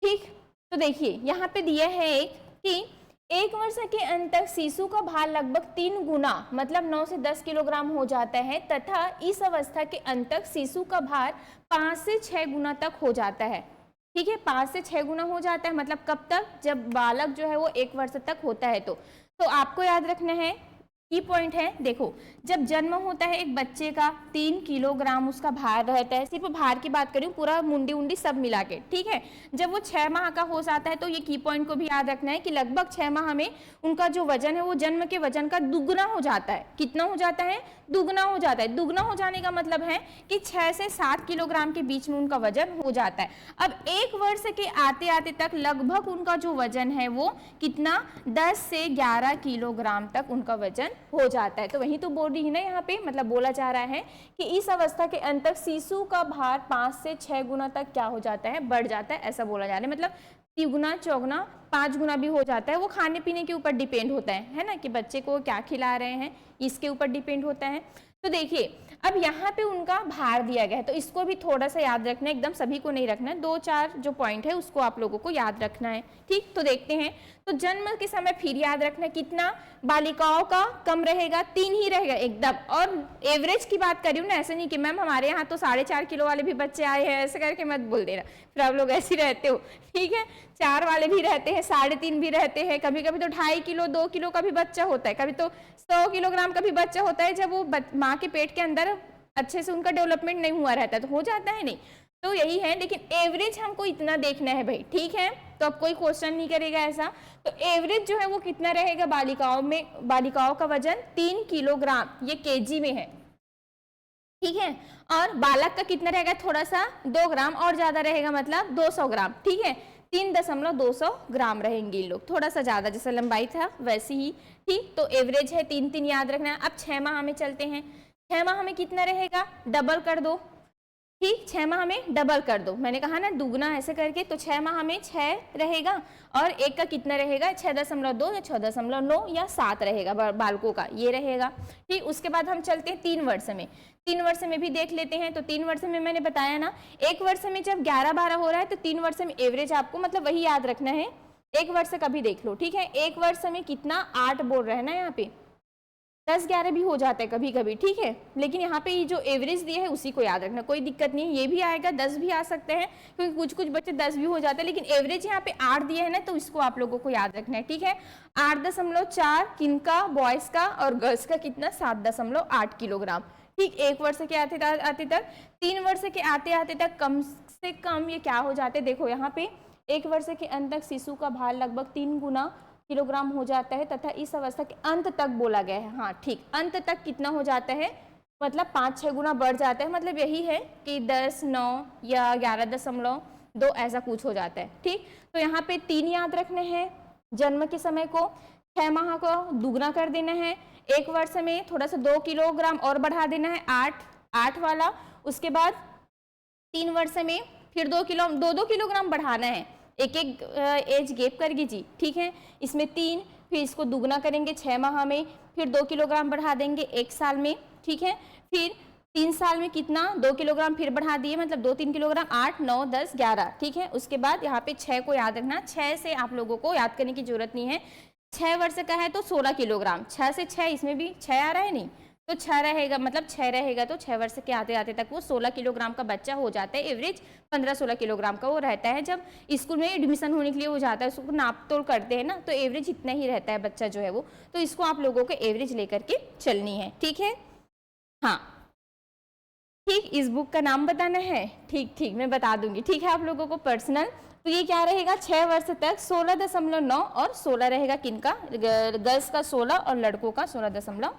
ठीक, तो देखिए यहाँ पे दिया है एक कि 1 वर्ष के अंत तक शिशु का भार लगभग 3 गुना मतलब 9 से 10 किलोग्राम हो जाता है, तथा इस अवस्था के अंत तक शिशु का भार 5 से 6 गुना तक हो जाता है, ठीक है। 5 से 6 गुना हो जाता है, मतलब कब तक, जब बालक जो है वो 1 वर्ष तक होता है। तो आपको याद रखना है की पॉइंट है, देखो जब जन्म होता है एक बच्चे का 3 किलोग्राम उसका भार रहता है, सिर्फ भार की बात करूं, पूरा मुंडी उंडी सब मिला के, ठीक है। जब वो 6 माह का हो जाता है तो ये की पॉइंट को भी याद रखना है कि लगभग 6 माह में उनका जो वजन है वो जन्म के वजन का दुगना हो जाता है। कितना हो जाता है? दुगना हो जाता है। दुगना हो जाने का मतलब है कि 6 से 7 किलोग्राम के बीच में उनका वजन हो जाता है। अब 1 वर्ष के आते आते तक लगभग उनका जो वजन है वो कितना, 10 से 11 किलोग्राम तक उनका वजन हो जाता है। तो वही तो बोल रही है ना यहाँ पे, मतलब बोला जा रहा है कि इस अवस्था के अंत तक शिशु का भार 5 से 6 गुना तक क्या हो जाता है, बढ़ जाता है, ऐसा बोला जा रहा है। मतलब 3 गुना 4 गुना 5 गुना भी हो जाता है। वो खाने पीने के ऊपर डिपेंड होता है ना, कि बच्चे को क्या खिला रहे हैं, इसके ऊपर डिपेंड होता है। तो देखिए अब यहाँ पे उनका भार दिया गया है, तो इसको भी थोड़ा सा याद रखना है, एकदम सभी को नहीं रखना है, 2-4 जो पॉइंट है उसको आप लोगों को याद रखना है, ठीक। तो देखते हैं, तो जन्म के समय फिर याद रखना कितना, बालिकाओं का कम रहेगा, 3 ही रहेगा एकदम। और एवरेज की बात करी हूँ ना, ऐसे नहीं कि मैम हमारे यहाँ तो 4.5 किलो वाले भी बच्चे आए हैं, ऐसे करके मत बोल देना, फिर आप लोग ऐसे रहते हो, ठीक है। 4 वाले भी रहते हैं, 3.5 भी रहते हैं, कभी कभी तो 2.5 किलो 2 किलो का भी बच्चा होता है, कभी तो 100 किलोग्राम का भी बच्चा होता है, जब वो माँ के पेट के अंदर अच्छे से उनका डेवलपमेंट नहीं हुआ रहता है, तो हो जाता है नहीं। तो यही है, लेकिन एवरेज हमको इतना देखना है भाई, ठीक है। तो अब कोई क्वेश्चन नहीं करेगा ऐसा। तो एवरेज जो है वो कितना रहेगा बालिकाओं में, बालिकाओं का वजन 3 किलोग्राम, ये केजी में है, ठीक है। और बालक का कितना रहेगा, थोड़ा सा 2 ग्राम और ज्यादा रहेगा, मतलब 200 ग्राम, ठीक है। 3.200 ग्राम रहेंगे इन लोग, थोड़ा सा ज्यादा, जैसा लंबाई था वैसे ही, ठीक। तो एवरेज है 3 याद रखना है। अब 6 माह में चलते हैं, 6 माह में कितना रहेगा, डबल कर दो, ठीक। 6 माह में डबल कर दो, मैंने कहा ना दुगना ऐसे करके, तो 6 माह में 6 रहेगा और एक का कितना रहेगा, 6.2 या 6.9 या 7 रहेगा बालकों का, ये रहेगा, ठीक। उसके बाद हम चलते हैं 3 वर्ष में, 3 वर्ष में भी देख लेते हैं। तो 3 वर्ष में मैंने बताया ना, 1 वर्ष में जब 11-12 हो रहा है तो 3 वर्ष में एवरेज आपको मतलब वही याद रखना है। 1 वर्ष का भी देख लो, ठीक है। 1 वर्ष में कितना, 8 बोल रहे हैं ना यहाँ पे, 10-11 भी हो जाता है कभी कभी, ठीक है। लेकिन यहाँ पे ये जो एवरेज दिए है उसी को याद रखना, कोई दिक्कत नहीं है, ये भी आएगा, 10 भी आ सकते हैं, क्योंकि कुछ कुछ बच्चे 10 भी हो जाते हैं, लेकिन एवरेज यहाँ पे 8 दिए है ना, तो इसको आप लोगों को याद रखना है, ठीक है। 8.4 किनका, बॉयज का, और गर्ल्स का कितना, 7.8 किलोग्राम, ठीक। 1 वर्ष के आते तक, 3 वर्ष के आते आते तक कम से कम ये क्या हो जाते हैं, देखो यहाँ पे 1 वर्ष के अंत तक शिशु का भार लगभग 3 गुना किलोग्राम हो जाता है, तथा इस अवस्था के अंत तक बोला गया है, हाँ ठीक, अंत तक कितना हो जाता है, मतलब 5-6 गुना बढ़ जाता है, मतलब यही है कि 10, 9 या 11.2 ऐसा कुछ हो जाता है, ठीक। तो यहाँ पे 3 याद रखने हैं, जन्म के समय को 6 माह को दुगना कर देना है, 1 वर्ष में थोड़ा सा 2 किलोग्राम और बढ़ा देना है, 8 वाला। उसके बाद 3 वर्ष में फिर 2 किलोग्राम बढ़ाना है, एक एज गैप करके जी, ठीक है। इसमें 3, फिर इसको दुगना करेंगे 6 माह में, फिर 2 किलोग्राम बढ़ा देंगे 1 साल में, ठीक है। फिर 3 साल में कितना, 2 किलोग्राम फिर बढ़ा दिए, मतलब 2-3 किलोग्राम, 8, 9, 10, 11, ठीक है। उसके बाद यहाँ पे 6 को याद रखना, 6 से आप लोगों को याद करने की जरूरत नहीं है, 6 वर्ष का है तो 16 किलोग्राम, 6 से 6, इसमें भी 6 आ रहा है नहीं, तो 6 रहेगा, मतलब 6 रहेगा, तो 6 वर्ष के आते आते तक वो 16 किलोग्राम का बच्चा हो जाता है। एवरेज 15-16 किलोग्राम का वो रहता है, जब स्कूल में एडमिशन होने के लिए हो जाता है, उसको नाप तोड़ करते हैं ना, तो एवरेज इतना ही रहता है बच्चा जो है वो, तो इसको आप लोगों को एवरेज लेकर के चलनी है, ठीक है। हाँ ठीक, इस बुक का नाम बताना है, ठीक मैं बता दूंगी, ठीक है, आप लोगों को पर्सनल। तो ये क्या रहेगा, 6 वर्ष तक 16.9 और 16 रहेगा, किनका, गर्ल्स का 16 और लड़कों का 16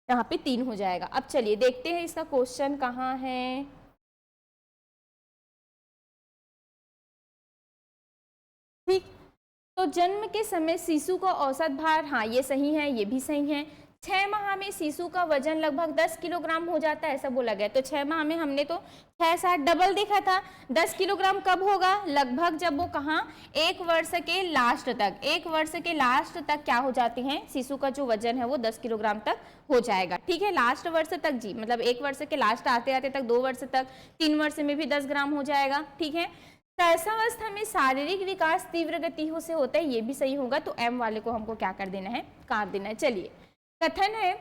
यहाँ पे 3 हो जाएगा। अब चलिए देखते हैं इसका क्वेश्चन कहाँ है, ठीक। तो जन्म के समय शिशु का औसत भार, हाँ ये सही है, ये भी सही है। 6 माह में शिशु का वजन लगभग 10 किलोग्राम हो जाता है, ऐसा बोला गया। तो 6 माह में हमने तो 6-7 डबल देखा था, 10 किलोग्राम कब होगा, लगभग जब वो कहाँ, 1 वर्ष के लास्ट तक, 1 वर्ष के लास्ट तक क्या हो जाते हैं, शिशु का जो वजन है वो 10 किलोग्राम तक हो जाएगा, ठीक है। लास्ट वर्ष तक जी, मतलब 1 वर्ष के लास्ट आते आते तक, 2 वर्ष तक, 3 वर्ष में भी 10 ग्राम हो जाएगा, ठीक है। सहसावस्था में शारीरिक विकास तीव्र गति से होता है, ये भी सही होगा, तो एम वाले को हमको क्या कर देना है, काट देना है। चलिए कथन है,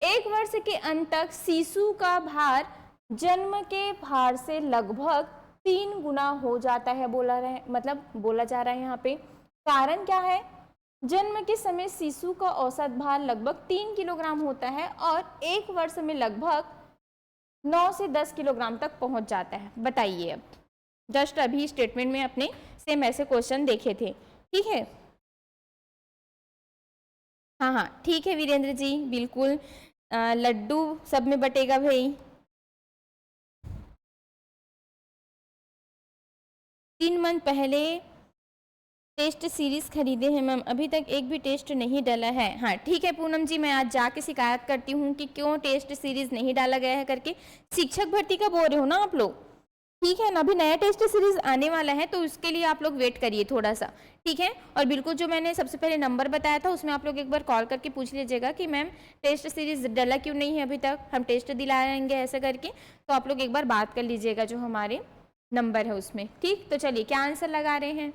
1 वर्ष के अंत तक शिशु का भार जन्म के भार से लगभग 3 गुना हो जाता है, बोला जा रहा है यहाँ पे। कारण क्या है, जन्म के समय शिशु का औसत भार लगभग 3 किलोग्राम होता है और 1 वर्ष में लगभग 9 से 10 किलोग्राम तक पहुंच जाता है। बताइए, अब जस्ट अभी स्टेटमेंट में अपने सेम ऐसे क्वेश्चन देखे थे। ठीक है, हाँ हाँ ठीक है वीरेंद्र जी, बिल्कुल लड्डू सब में बटेगा भाई। 3 मंथ पहले टेस्ट सीरीज खरीदे हैं मैम, अभी तक एक भी टेस्ट नहीं डाला है। हाँ ठीक है पूनम जी, मैं आज जाके शिकायत करती हूँ कि क्यों टेस्ट सीरीज नहीं डाला गया है करके। शिक्षक भर्ती का बोल रहे हो ना आप लोग, ठीक है ना, अभी नया टेस्ट सीरीज आने वाला है तो उसके लिए आप लोग वेट करिए थोड़ा सा, ठीक है। और बिल्कुल जो मैंने सबसे पहले नंबर बताया था उसमें आप लोग एक बार कॉल करके पूछ लीजिएगा कि मैम टेस्ट सीरीज डाला क्यों नहीं है अभी तक, हम टेस्ट दिलाएंगे ऐसा करके। तो आप लोग एक बार बात कर लीजिएगा जो हमारे नंबर है उसमें, ठीक। तो चलिए क्या आंसर लगा रहे हैं,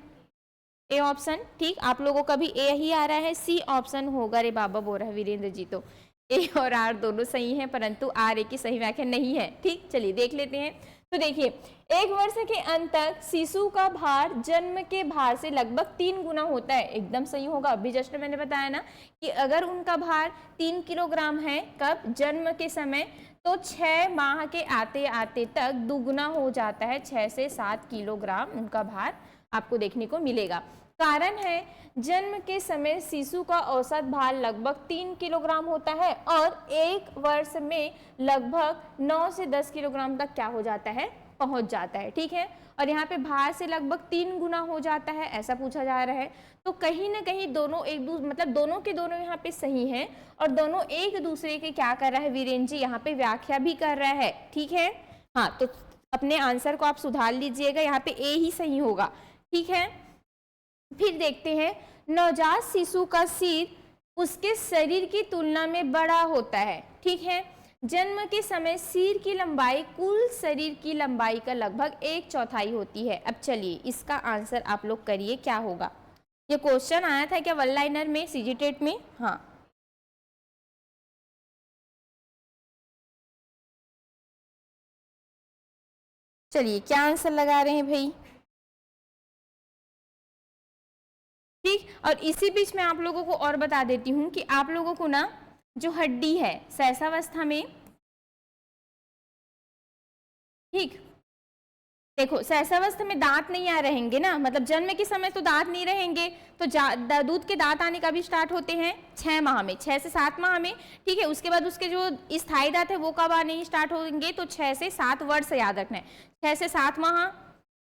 ए ऑप्शन, ठीक। आप लोगों का भी ए ही आ रहा है, सी ऑप्शन होगा। रे बाबा बोल रहा है वीरेंद्र जी, तो ए और आर दोनों सही हैं परंतु आर ए की सही व्याख्या नहीं है, ठीक। चलिए देख लेते हैं। तो देखिए 1 वर्ष के अंत तक शिशु का भार जन्म के भार से लगभग 3 गुना होता है, एकदम सही होगा। अभी जस्ट मैंने बताया ना कि अगर उनका भार 3 किलोग्राम है कब, जन्म के समय, तो 6 माह के आते आते तक दुगुना हो जाता है, 6 से 7 किलोग्राम उनका भार आपको देखने को मिलेगा। कारण है जन्म के समय शिशु का औसत भार लगभग 3 किलोग्राम होता है और 1 वर्ष में लगभग 9 से 10 किलोग्राम तक क्या हो जाता है, पहुंच जाता है, ठीक है। और यहाँ पे भार से लगभग 3 गुना हो जाता है ऐसा पूछा जा रहा है। तो कहीं ना कहीं दोनों एक दूसरे मतलब दोनों के दोनों यहाँ पे सही हैं और दोनों एक दूसरे के क्या कर रहा है वीरेंद्र जी, यहाँ पे व्याख्या भी कर रहा है, ठीक है। हाँ तो अपने आंसर को आप सुधार लीजिएगा, यहाँ पे ए ही सही होगा, ठीक है। फिर देखते हैं, नवजात शिशु का सिर उसके शरीर की तुलना में बड़ा होता है, ठीक है। जन्म के समय सिर की लंबाई कुल शरीर की लंबाई का लगभग 1/4 होती है। अब चलिए इसका आंसर आप लोग करिए क्या होगा। ये क्वेश्चन आया था क्या वन लाइनर में सीजीटेट में, हाँ। चलिए क्या आंसर लगा रहे हैं भाई, ठीक। और इसी बीच में आप लोगों को और बता देती हूँ कि आप लोगों को ना जो हड्डी है शैशवावस्था में, ठीक, देखो शैशवावस्था में दांत नहीं आ रहेंगे ना, मतलब जन्म के समय तो दांत नहीं रहेंगे, तो दूध के दांत आने का भी स्टार्ट होते हैं 6 माह में, 6 से 7 माह में, ठीक है। उसके बाद उसके जो स्थायी दांत है वो कब आने स्टार्ट होंगे, तो 6 से 7 वर्ष याद रखना है, 6 से 7 माह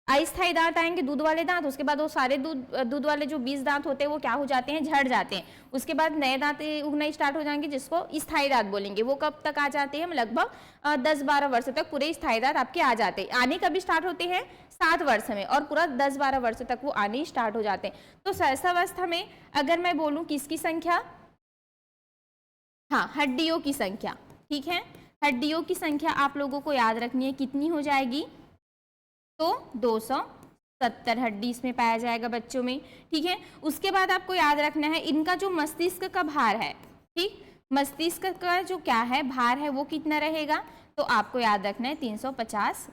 अस्थायी दांत आएंगे, दूध वाले दांत। उसके बाद वो सारे दूध वाले जो 20 दांत होते हैं वो क्या हो जाते हैं, झड़ जाते हैं। उसके बाद नए दांत उगना स्टार्ट हो जाएंगे जिसको स्थायी दांत बोलेंगे। वो कब तक आ जाते हैं, लगभग 10-12 वर्ष तक पूरे स्थायी दांत आपके आ जाते हैं। आने कभी स्टार्ट होते हैं 7 वर्ष में और पूरा 10-12 वर्ष तक वो आने स्टार्ट हो जाते हैं। तो शैशवावस्था में अगर मैं बोलूँ किसकी संख्या, हाँ हड्डियों की संख्या, ठीक है। हड्डियों की संख्या आप लोगों को याद रखनी है, कितनी हो जाएगी, तो 270 हड्डी इसमें पाया जाएगा बच्चों में, ठीक है। उसके बाद आपको याद रखना है इनका जो मस्तिष्क का भार है, ठीक, मस्तिष्क का जो क्या है भार है वो कितना रहेगा, तो आपको याद रखना है 350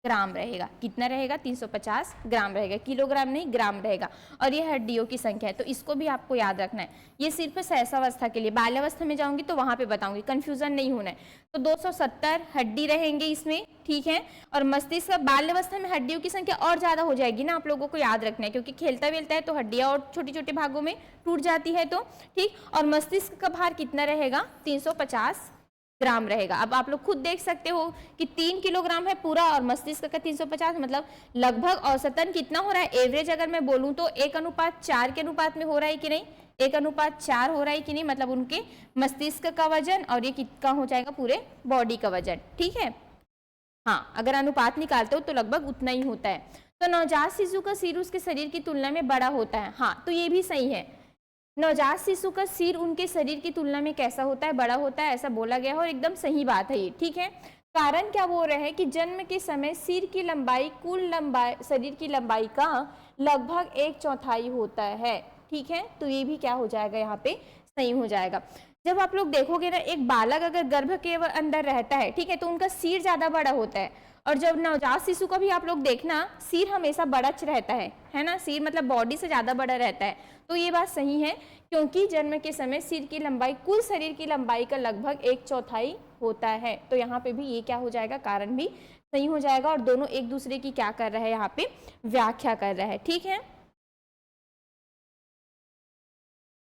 ग्राम रहेगा। कितना रहेगा, 350 ग्राम रहेगा, किलोग्राम नहीं ग्राम रहेगा। और ये हड्डियों की संख्या है तो इसको भी आपको याद रखना है। ये सिर्फ शैशवावस्था के लिए, बाल्यावस्था में जाऊंगी तो वहां पे बताऊंगी, कंफ्यूजन नहीं होना है। तो 270 हड्डी रहेंगे इसमें, ठीक है। और मस्तिष्क, बाल्यावस्था में हड्डियों की संख्या और ज्यादा हो जाएगी ना, आप लोगों को याद रखना है क्योंकि खेलता वेलता है तो हड्डियां और छोटे छोटे भागों में टूट जाती है, तो ठीक। और मस्तिष्क का भार कितना रहेगा, 350 ग्राम रहेगा। अब आप लोग खुद देख सकते हो कि 3 किलोग्राम है पूरा और मस्तिष्क का 350, मतलब लगभग औसतन कितना हो रहा है, एवरेज अगर मैं बोलूं तो 1:4 के अनुपात में हो रहा है कि नहीं, 1:4 हो रहा है कि नहीं, मतलब उनके मस्तिष्क का वजन और ये कितना हो जाएगा पूरे बॉडी का वजन, ठीक है। हाँ अगर अनुपात निकालते हो तो लगभग उतना ही होता है। तो नवजात शिशु का सिर उसके शरीर की तुलना में बड़ा होता है, हाँ तो ये भी सही है। नवजात शिशु का सिर उनके शरीर की तुलना में कैसा होता है, बड़ा होता है, ऐसा बोला गया है और एकदम सही बात है ये, ठीक है। कारण क्या बोल रहे हैं कि जन्म के समय सिर की लंबाई कुल लंबाई शरीर की लंबाई का लगभग 1/4 होता है, ठीक है। तो ये भी क्या हो जाएगा, यहाँ पे सही हो जाएगा। जब आप लोग देखोगे ना, एक बालक अगर गर्भ के अंदर रहता है, ठीक है, तो उनका सिर ज्यादा बड़ा होता है। और जब नवजात शिशु का भी आप लोग देखना, सिर हमेशा बड़ा रहता है ना, सिर मतलब बॉडी से ज्यादा बड़ा रहता है। तो ये बात सही है, क्योंकि जन्म के समय सिर की लंबाई कुल शरीर की लंबाई का लगभग 1/4 होता है। तो यहाँ पे भी ये क्या हो जाएगा, कारण भी सही हो जाएगा। और दोनों एक दूसरे की क्या कर रहा है, यहाँ पे व्याख्या कर रहा है। ठीक है,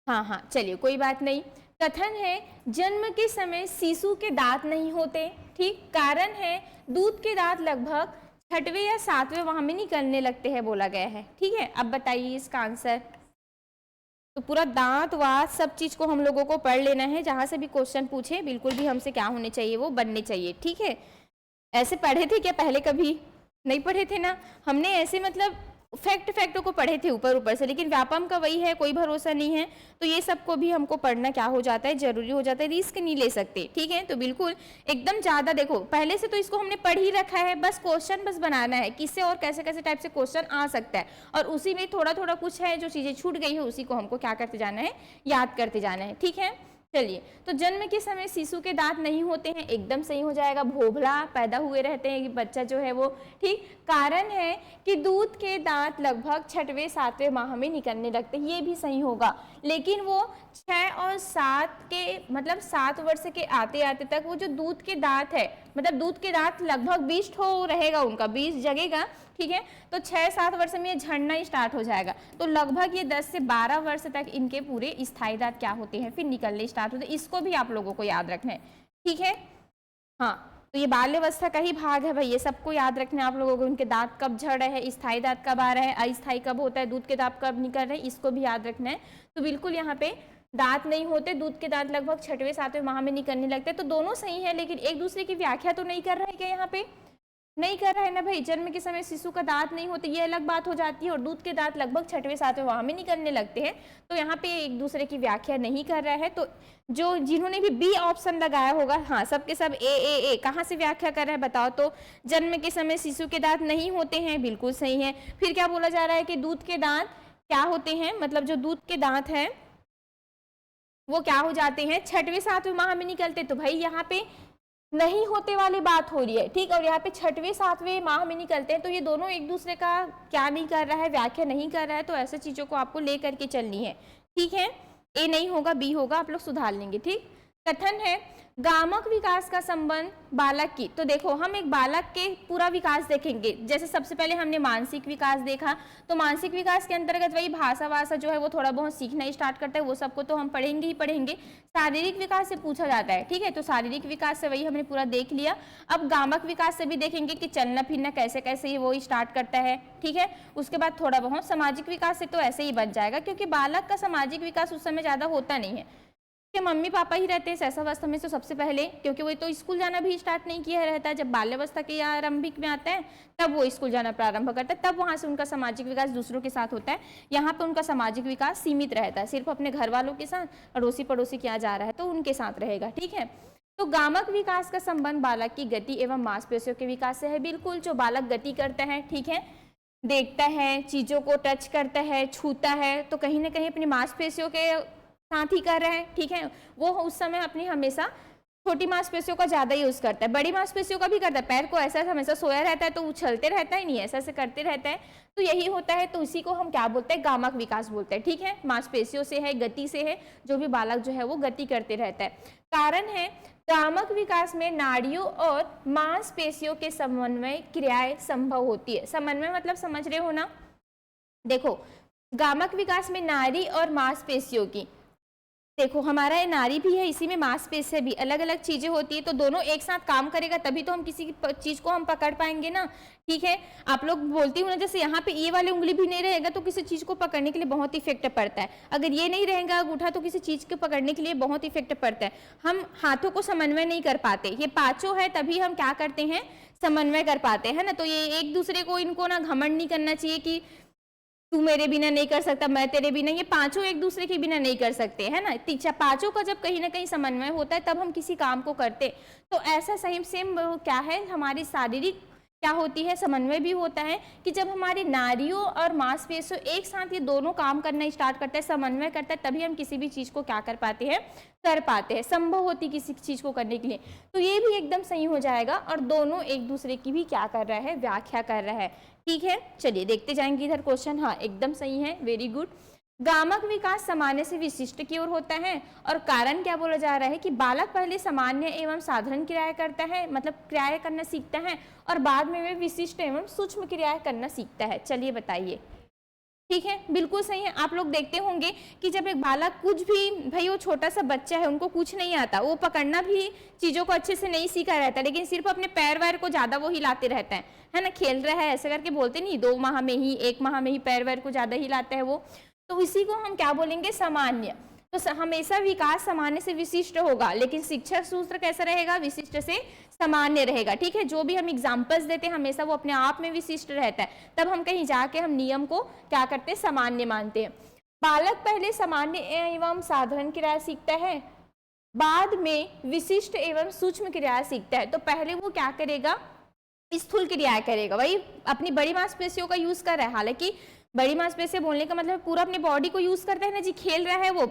हाँ, चलिए कोई बात नहीं। कथन है, जन्म के समय शिशु के दांत नहीं होते। ठीक, कारण है दूध के दांत लगभग 6वें या 7वें माह में निकलने लगते हैं, बोला गया है। ठीक है, अब बताइए इसका आंसर। तो पूरा दांत वात सब चीज को हम लोगों को पढ़ लेना है, जहां से भी क्वेश्चन पूछे बिल्कुल भी हमसे क्या होने चाहिए, वो बनने चाहिए। ठीक है, ऐसे पढ़े थे क्या पहले? कभी नहीं पढ़े थे ना, हमने ऐसे मतलब फैक्टों को पढ़े थे ऊपर ऊपर से, लेकिन व्यापम का वही है, कोई भरोसा नहीं है। तो ये सबको भी हमको पढ़ना क्या हो जाता है, जरूरी हो जाता है, रिस्क नहीं ले सकते। ठीक है, तो बिल्कुल एकदम ज्यादा देखो, पहले से तो इसको हमने पढ़ ही रखा है, बस क्वेश्चन बस बनाना है, किससे और कैसे कैसे टाइप से क्वेश्चन आ सकता है। और उसी में थोड़ा थोड़ा कुछ है जो चीजें छूट गई है, उसी को हमको क्या करते जाना है, याद करते जाना है। ठीक है, चलिए, तो जन्म के समय शिशु के दांत नहीं होते हैं, एकदम सही हो जाएगा। भोभला पैदा हुए रहते हैं कि बच्चा जो है वो, ठीक। कारण है कि दूध के दांत लगभग 6वें 7वें माह में निकलने लगते हैं, ये भी सही होगा। लेकिन वो 6 और 7 के मतलब 7 वर्ष के आते आते तक वो जो दूध के दांत है, मतलब दूध के दांत लगभग 20 ठो रहेगा, उनका 20 जगेगा। ठीक है, तो 6-7 वर्ष में ये झड़ना स्टार्ट हो जाएगा। तो लगभग ये 10 से 12 वर्ष तक इनके पूरे स्थायी दांत क्या होते हैं, फिर निकलने स्टार्ट होते हैं। इसको भी आप लोगों को याद रखना है। ठीक है, हाँ, तो ये बाल्यावस्था का ही भाग है भाई, ये सबको याद रखना है आप लोगों को। उनके दांत कब झड़ रहे हैं, स्थायी दांत कब आ रहा है, अस्थायी कब होता है, दूध के दांत कब निकल रहे हैं, इसको भी याद रखना है। तो बिल्कुल यहाँ पे दांत नहीं होते, दूध के दांत लगभग 6वें 7वें माह में निकलने लगते हैं। तो दोनों सही है, लेकिन एक दूसरे की व्याख्या तो नहीं कर रहे हैं क्या, यहाँ पे नहीं कर रहा है ना भाई। जन्म के समय शिशु का दांत नहीं होते, ये अलग बात हो जाती है, और दूध के दांत लगभग 6वें 7वें माह में निकलने लगते हैं। तो यहाँ पे एक दूसरे की व्याख्या नहीं कर रहा है। तो जो जिन्होंने भी बी ऑप्शन लगाया होगा, हाँ, सबके सब ए कहाँ से व्याख्या कर रहा है बताओ तो। जन्म के समय शिशु के दांत नहीं होते हैं, बिल्कुल सही है। फिर क्या बोला जा रहा है कि दूध के दांत क्या होते हैं, मतलब जो दूध के दांत है वो क्या हो जाते हैं, 6वें 7वें माह में निकलते। तो भाई यहाँ पे नहीं होते वाली बात हो रही है, ठीक। और यहाँ पे 6वें 7वें माह में निकलते हैं, तो ये दोनों एक दूसरे का क्या नहीं कर रहा है, व्याख्या नहीं कर रहा है। तो ऐसे चीजों को आपको ले करके चलनी है। ठीक है, ए नहीं होगा, बी होगा, आप लोग सुधार लेंगे। ठीक, कथन है, गामक विकास का संबंध बालक की। तो देखो, हम एक बालक के पूरा विकास देखेंगे। जैसे सबसे पहले हमने मानसिक विकास देखा, तो मानसिक विकास के अंतर्गत वही भाषा वाषा जो है वो थोड़ा बहुत सीखना स्टार्ट करता है, वो सबको तो हम पढ़ेंगे ही पढ़ेंगे। शारीरिक विकास से पूछा जाता है, ठीक है, तो शारीरिक विकास से वही हमने पूरा देख लिया। अब गामक विकास से भी देखेंगे कि चलना फिरना कैसे कैसे वो स्टार्ट करता है। ठीक है, उसके बाद थोड़ा बहुत सामाजिक विकास से तो ऐसे ही बन जाएगा, क्योंकि बालक का सामाजिक विकास उस समय ज्यादा होता नहीं है। मम्मी पापा ही रहते हैं शैशवावस्था में तो सबसे पहले, क्योंकि वो तो स्कूल जाना भी स्टार्ट नहीं किया रहता है। जब बाल्यावस्था के या आरंभिक में आता है तब वो स्कूल जाना प्रारंभ करता है, तब वहां से उनका सामाजिक विकास दूसरों के साथ होता है। यहाँ पे उनका सामाजिक विकास सीमित रहता है, सिर्फ अपने घर वालों के साथ, अड़ोसी पड़ोसी किया जा रहा है तो उनके साथ रहेगा। ठीक है, तो गामक विकास का संबंध बालक की गति एवं मांसपेशियों के विकास से है। बिल्कुल, जो बालक गति करता है, ठीक है, देखता है, चीजों को टच करता है, छूता है, तो कहीं ना कहीं अपनी मांसपेशियों के साथ ही कर रहे हैं। ठीक है, वो उस समय अपनी हमेशा छोटी मांसपेशियों का ज्यादा यूज करता है, बड़ी मांसपेशियों का भी करता है। पैर को ऐसा हमेशा सोया रहता है तो उछलते रहता है नहीं, ऐसा ऐसे करते रहता है, तो यही होता है। तो इसी को हम क्या बोलते हैं, गामक विकास बोलते हैं। ठीक है, मांसपेशियों से है, गति से है, जो भी बालक जो है वो गति करते रहता है। कारण है, गामक विकास में नाड़ियों और मांसपेशियों के समन्वय क्रियाएं संभव होती है। समन्वय मतलब समझ रहे हो ना, देखो गामक विकास में नाड़ी और मांसपेशियों की, देखो हमारा ये नाड़ी भी है, इसी में मांसपेशी भी, अलग अलग चीजें होती है, तो दोनों एक साथ काम करेगा तभी तो हम किसी चीज को हम पकड़ पाएंगे ना। ठीक है, आप लोग बोलती हूँ ना, जैसे यहाँ पे ये वाली उंगली भी नहीं रहेगा तो किसी चीज को पकड़ने के लिए बहुत इफेक्ट पड़ता है। अगर ये नहीं रहेगा अंगूठा तो किसी चीज को पकड़ने के लिए बहुत इफेक्ट पड़ता है। हम हाथों को समन्वय नहीं कर पाते, ये पांचों है तभी हम क्या करते हैं, समन्वय कर पाते हैं ना। तो ये एक दूसरे को, इनको ना घमंड नहीं करना चाहिए कि तू मेरे बिना नहीं कर सकता, मैं तेरे बिना, ये पांचों एक दूसरे के बिना नहीं कर सकते, है ना। पांचों का जब कहीं ना कहीं समन्वय होता है तब हम किसी काम को करते। तो ऐसा सही सेम क्या है, हमारी शारीरिक क्या होती है, समन्वय भी होता है कि जब हमारी नाड़ियों और मांसपेशियों एक साथ ये दोनों काम करना स्टार्ट करते हैं, समन्वय करता है, तभी हम किसी भी चीज को क्या कर पाते हैं, कर पाते हैं, संभव होती किसी चीज को करने के लिए। तो ये भी एकदम सही हो जाएगा और दोनों एक दूसरे की भी क्या कर रहा है, व्याख्या कर रहा है। ठीक है, चलिए देखते जाएंगे इधर क्वेश्चन। हाँ एकदम सही है, वेरी गुड। गामक विकास सामान्य से विशिष्ट की ओर होता है और कारण क्या बोला जा रहा है कि बालक पहले सामान्य एवं साधारण क्रियाएं करता है, मतलब क्रियाएं करना सीखता है और बाद में वे विशिष्ट एवं सूक्ष्म क्रियाएं करना सीखता है। चलिए बताइए, ठीक है, बिल्कुल सही है। आप लोग देखते होंगे कि जब एक बालक कुछ भी, भाई वो छोटा सा बच्चा है, उनको कुछ नहीं आता, वो पकड़ना भी चीजों को अच्छे से नहीं सीखा रहता, लेकिन सिर्फ अपने पैर वैर को ज्यादा वो हिलाते रहता है ना, खेल रहा है ऐसे करके, बोलते नहीं 2 माह में ही 1 माह में ही पैर वैर को ज्यादा हिलाता है वो, तो इसी को हम क्या बोलेंगे, सामान्य। तो हमेशा विकास सामान्य से विशिष्ट होगा, लेकिन शिक्षक सूत्र कैसा रहेगा, विशिष्ट से सामान्य रहेगा। ठीक है, जो भी हम एग्जाम्पल्स देते हैं हमेशा वो अपने आप में विशिष्ट रहता है, तब हम कहीं जाके हम नियम को क्या करते हैं, सामान्य मानते हैं। बालक पहले सामान्य एवं साधारण क्रिया सीखता है, बाद में विशिष्ट एवं सूक्ष्म क्रिया सीखता है। तो पहले वो क्या करेगा, स्थूल क्रियाएं करेगा, वही अपनी बड़ी मांसपेशियों का यूज कर रहा है। हालांकि बड़ी मांसपेशियां बोलने का मतलब पूरा अपने बॉडी को यूज करता है ना जी, खेल रहा है वो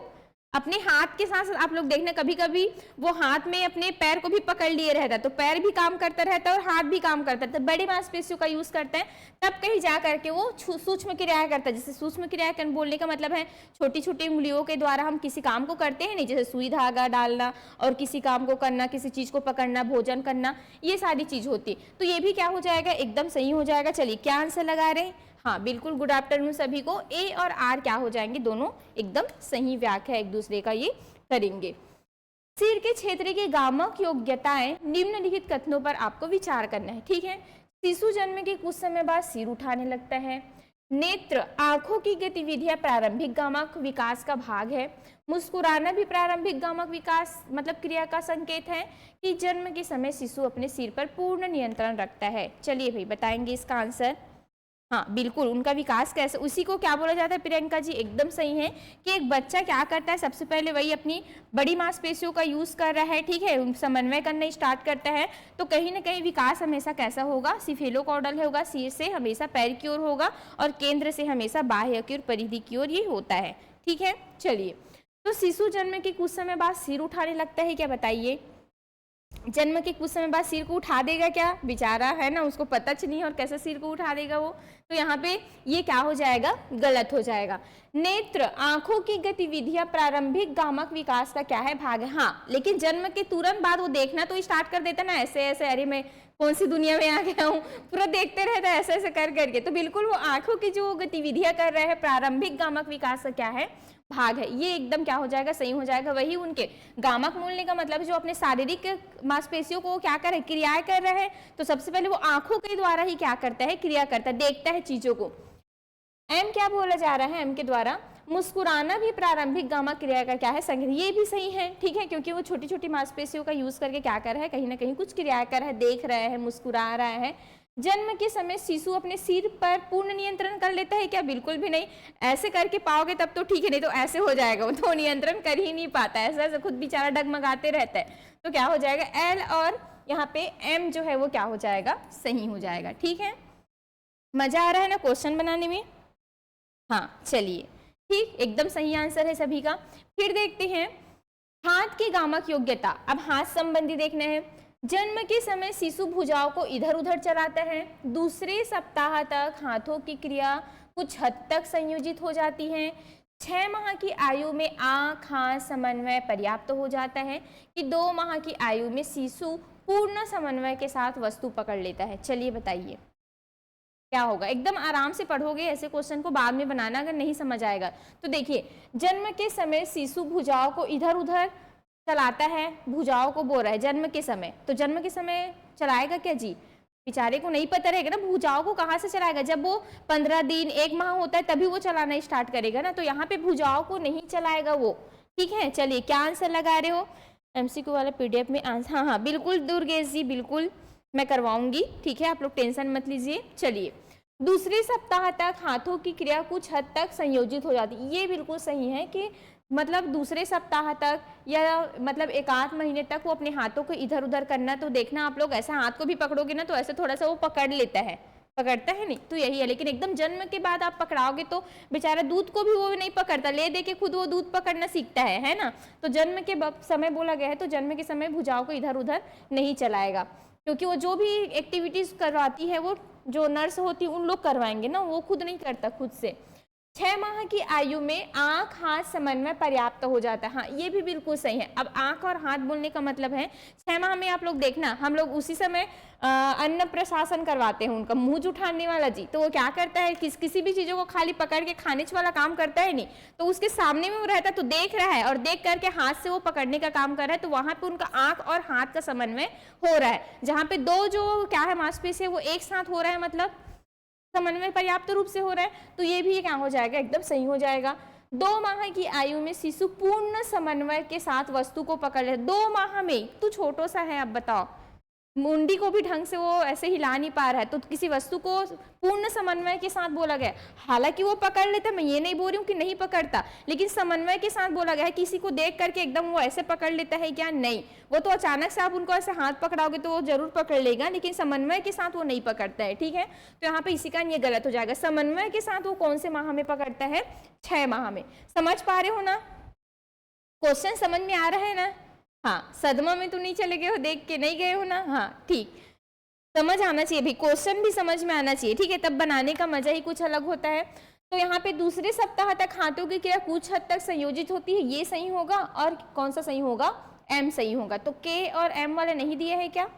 अपने हाथ के साथ। आप लोग देखना कभी कभी वो हाथ में अपने पैर को भी पकड़ लिए रहता है, तो पैर भी काम करता रहता है और हाथ भी काम करता है, तो बड़ी मांसपेशियों का यूज करता है, तब कहीं जा करके वो सूक्ष्म क्रियाएं करता है। जैसे सूक्ष्म क्रियाएं बोलने का मतलब है छोटी छोटी उंगलियों के द्वारा हम किसी काम को करते हैं नहीं, जैसे सुई धागा डालना और किसी काम को करना, किसी चीज को पकड़ना, भोजन करना, ये सारी चीज होती है। तो ये भी क्या हो जाएगा, एकदम सही हो जाएगा। चलिए क्या आंसर लगा रहे हैं, हाँ बिल्कुल, गुड आफ्टरनून सभी को। ए और आर क्या हो जाएंगे, दोनों एकदम सही व्याख्या एक दूसरे का ये करेंगे। सिर के क्षेत्र की गामक योग्यताएं निम्नलिखित कथनों पर आपको विचार करना है। ठीक है, शिशु जन्म के कुछ समय बाद सिर उठाने लगता है। नेत्र, आंखों की गतिविधियां प्रारंभिक गामक विकास का भाग है। मुस्कुराना भी प्रारंभिक गामक विकास मतलब क्रिया का संकेत है कि जन्म के समय शिशु अपने सिर पर पूर्ण नियंत्रण रखता है। चलिए भाई बताएंगे इसका आंसर। हाँ बिल्कुल, उनका विकास कैसे, उसी को क्या बोला जाता है प्रियंका जी, एकदम सही है कि एक बच्चा क्या करता है, सबसे पहले वही अपनी बड़ी मांसपेशियों का यूज कर रहा है। ठीक है, समन्वय करना स्टार्ट करता है, तो कहीं ना कहीं विकास हमेशा कैसा होगा, सिफेलोकॉर्डल होगा, सिर से हमेशा पैर की ओर होगा और केंद्र से हमेशा बाह्य की ओर, परिधि की ओर ये होता है। ठीक है, चलिए, तो शिशु जन्म के कुछ समय बाद सिर उठाने लगता है, क्या बताइए, जन्म के कुछ समय बाद सिर को उठा देगा क्या, बेचारा है ना, उसको पता नहीं है और कैसे सिर को उठा देगा वो, तो यहाँ पे ये क्या हो जाएगा, गलत हो जाएगा। नेत्र, आंखों की गतिविधियां प्रारंभिक गामक विकास का क्या है, भाग है। हाँ, लेकिन जन्म के तुरंत बाद वो देखना तो स्टार्ट कर देता ना, ऐसे ऐसे, अरे मैं कौन सी दुनिया में आ गया हूँ, पूरा देखते रहता है ऐसे ऐसे कर करके, तो बिल्कुल वो आंखों की जो गतिविधियां कर रहे हैं प्रारंभिक गामक विकास का क्या है, भाग है। ये एकदम क्या हो जाएगा, सही हो जाएगा। वही उनके गामक बोलने का मतलब जो अपने शारीरिक मांसपेशियों को क्या करे, क्रियाएं कर रहे हैं, तो सबसे पहले वो आंखों के द्वारा ही क्या करता है, क्रिया करता है, देखता है चीजों को। एम क्या बोला जा रहा है, एम के द्वारा मुस्कुराना भी प्रारंभिक गामक क्रिया का क्या है, संकेत। ये भी सही है, ठीक है, क्योंकि वो छोटी छोटी मांसपेशियों का यूज करके क्या कर रहा है, कहीं ना कहीं कुछ क्रियाएं कर रहा है, देख रहा है, मुस्कुरा रहा है। जन्म के समय शिशु अपने सिर पर पूर्ण नियंत्रण कर लेता है क्या, बिल्कुल भी नहीं। ऐसे करके पाओगे तब तो ठीक है, नहीं तो ऐसे हो जाएगा, वो तो नियंत्रण कर ही नहीं पाता, ऐसे ऐसे खुद बेचारा डगमगाते रहता है। तो क्या हो जाएगा, एल और यहाँ पे एम जो है वो क्या हो जाएगा, सही हो जाएगा। ठीक है, मजा आ रहा है ना क्वेश्चन बनाने में, हाँ चलिए, ठीक, एकदम सही आंसर है सभी का। फिर देखते हैं हाथ की गामक योग्यता। अब हाथ संबंधी देखना है। जन्म के समय शिशु भुजाओं को इधर उधर चलाता है। दूसरे सप्ताह तक हाथों की क्रिया कुछ हद तक संयोजित हो जाती है। 6 माह की आयु में आँख हाथ समन्वय पर्याप्त हो जाता है कि 2 माह की आयु में शिशु पूर्ण समन्वय के साथ वस्तु पकड़ लेता है। चलिए बताइए क्या होगा, एकदम आराम से पढ़ोगे ऐसे क्वेश्चन को, बाद में बनाना अगर नहीं समझ आएगा तो। देखिए, जन्म के समय शिशु भुजाओं को इधर उधर चलाता है, भुजाओं को बोल रहा है जन्म के समय, तो जन्म के समय चलाएगा क्या जी, बेचारे को नहीं पता रहेगा ना, भुजाओं को कहाँ से चलाएगा, जब वो 15 दिन 1 माह होता है तभी वो चलाना स्टार्ट करेगा ना, तो यहाँ पे भुजाओं को नहीं चलाएगा वो। ठीक है, चलिए क्या आंसर लगा रहे हो, एमसीक्यू वाला पीडीएफ में आंसर, हाँ हाँ बिल्कुल दुर्गेश जी, बिल्कुल मैं करवाऊंगी। ठीक है, आप लोग टेंशन मत लीजिए। चलिए, दूसरे सप्ताह तक हाथों की क्रिया कुछ हद तक संयोजित हो जाती है, ये बिल्कुल सही है कि मतलब दूसरे सप्ताह तक या मतलब एक आध महीने तक वो अपने हाथों को इधर उधर करना, तो देखना आप लोग ऐसा हाथ को भी पकड़ोगे ना तो ऐसे थोड़ा सा वो पकड़ लेता है, पकड़ता है नहीं, तो यही है। लेकिन एकदम जन्म के बाद आप पकड़ाओगे तो बेचारा दूध को भी वो नहीं पकड़ता, ले दे के खुद वो दूध पकड़ना सीखता है ना। तो जन्म के समय बोला गया है तो जन्म के समय भुजाओं को इधर उधर नहीं चलाएगा, क्योंकि वो जो भी एक्टिविटीज करवाती है वो जो नर्स होती है उन लोग करवाएंगे ना, वो खुद नहीं करता खुद से। 6 माह की आयु में आंख हाथ समन्वय पर्याप्त हो जाता है। हाँ, ये भी बिल्कुल सही है। अब आंख और हाथ बोलने का मतलब है 6 माह में आप लोग देखना, हम लोग उसी समय अन्न प्रशासन करवाते हैं उनका, मुंह जुठाने वाला जी, तो वो क्या करता है किसी भी चीजों को खाली पकड़ के खाने वाला काम करता है नहीं, तो उसके सामने में वो रहता है तो देख रहा है और देख करके हाथ से वो पकड़ने का काम कर रहा है, तो वहां पे उनका आंख और हाथ का समन्वय हो रहा है। जहाँ पे दो जो क्या है मांसपेशी है वो एक साथ हो रहा है, मतलब समन्वय पर्याप्त रूप से हो रहा है, तो ये भी क्या हो जाएगा, एकदम सही हो जाएगा। 2 माह की आयु में शिशु पूर्ण समन्वय के साथ वस्तु को पकड़ ले। 2 माह में तू छोटो सा है, अब बताओ मुंडी को भी ढंग से वो ऐसे हिला नहीं पा रहा है, तो किसी वस्तु को पूर्ण समन्वय के साथ बोला गया। हालांकि वो पकड़ लेता, मैं ये नहीं बोल रही हूँ कि नहीं पकड़ता, लेकिन समन्वय के साथ बोला गया है। किसी को देख करके एकदम वो ऐसे पकड़ लेता है क्या? नहीं, वो तो अचानक से आप उनको ऐसे हाथ पकड़ाओगे तो वो जरूर पकड़ लेगा, लेकिन समन्वय के साथ वो नहीं पकड़ता है। ठीक है, तो यहाँ पे इसी का ये गलत हो जाएगा। समन्वय के साथ वो कौन से माह में पकड़ता है? 6 माह में। समझ पा रहे हो ना? क्वेश्चन समझ में आ रहा है ना? हाँ, सदमा में तो नहीं चले गए हो, देख के नहीं गए हो ना? हाँ ठीक, समझ आना चाहिए भी, क्वेश्चन भी समझ में आना चाहिए। ठीक है, तब बनाने का मजा ही कुछ अलग होता है। तो यहाँ पे दूसरे सप्ताह तक हाथों की क्रिया कुछ हद तक संयोजित होती है, ये सही होगा। और कौन सा सही होगा? एम सही होगा। तो के और एम वाले नहीं दिया है क्या?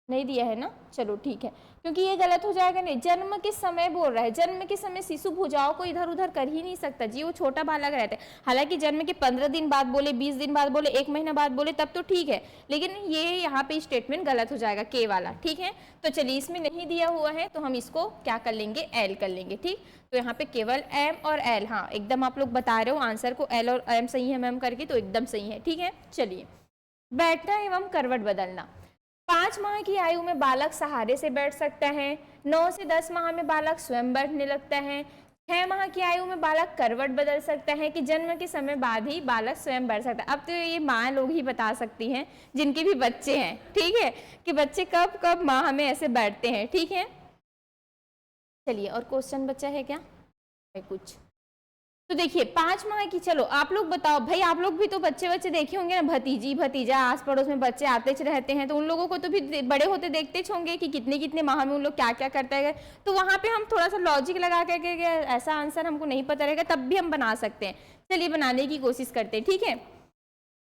नहीं दिया है ना? चलो ठीक है, क्योंकि ये गलत हो जाएगा। नहीं, जन्म के समय बोल रहा है, जन्म के समय शिशु भुजाओं को इधर उधर कर ही नहीं सकता जी, वो छोटा बालक रहता है। हालांकि जन्म के 15 दिन बाद बोले, 20 दिन बाद बोले, 1 महीना बाद बोले तब तो ठीक है, लेकिन ये यहाँ पे स्टेटमेंट गलत हो जाएगा, के वाला। ठीक है, तो चलिए इसमें नहीं दिया हुआ है तो हम इसको क्या कर लेंगे? एल कर लेंगे। ठीक, तो यहाँ पे केवल एम और एल, हाँ एकदम आप लोग बता रहे हो आंसर को, एल और एम सही है मैम करके, तो एकदम सही है। ठीक है, चलिए बैठना एवं करवट बदलना। 5 माह की आयु में बालक सहारे से बैठ सकता है। 9 से 10 माह में बालक स्वयं बैठने लगता है। 6 माह की आयु में बालक करवट बदल सकता है कि जन्म के समय बाद ही बालक स्वयं बैठ सकता है। अब तो ये माँ लोग ही बता सकती हैं जिनके भी बच्चे हैं, ठीक है, कि बच्चे कब कब माह में ऐसे बैठते हैं। ठीक है, चलिए और क्वेश्चन बचा है क्या? कुछ तो देखिए 5 माह की, चलो आप लोग बताओ भाई, आप लोग भी तो बच्चे देखे होंगे ना, भतीजी भतीजा आस पड़ोस में बच्चे आते रहते हैं, तो उन लोगों को तो भी बड़े होते देखते होंगे कि कितने कितने माह में उन लोग क्या क्या करते हैं। तो वहां पे हम थोड़ा सा लॉजिक लगा के ऐसा आंसर हमको नहीं पता रहेगा तब भी हम बना सकते हैं। चलिए बनाने की कोशिश करते हैं। ठीक है,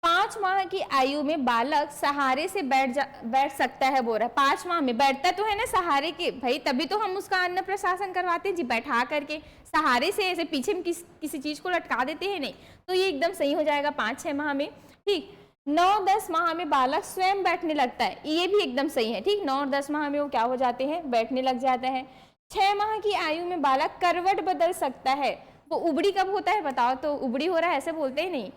5 माह की आयु में बालक सहारे से बैठ सकता है, बोल रहा है 5 माह में बैठता तो है ना सहारे के, भाई तभी तो हम उसका अन्न प्रशासन करवाते हैं जी, बैठा करके। सहारे से ऐसे पीछे में किसी चीज को लटका देते हैं नहीं, तो ये एकदम सही हो जाएगा 5-6 माह में। ठीक, 9-10 माह में बालक स्वयं बैठने लगता है, ये भी एकदम सही है। ठीक, 9 और 10 माह में वो क्या हो जाते हैं? बैठने लग जाता है। 6 माह की आयु में बालक करवट बदल सकता है। वो उबड़ी कब होता है बताओ? तो उबड़ी हो रहा है ऐसे बोलते ही नहीं,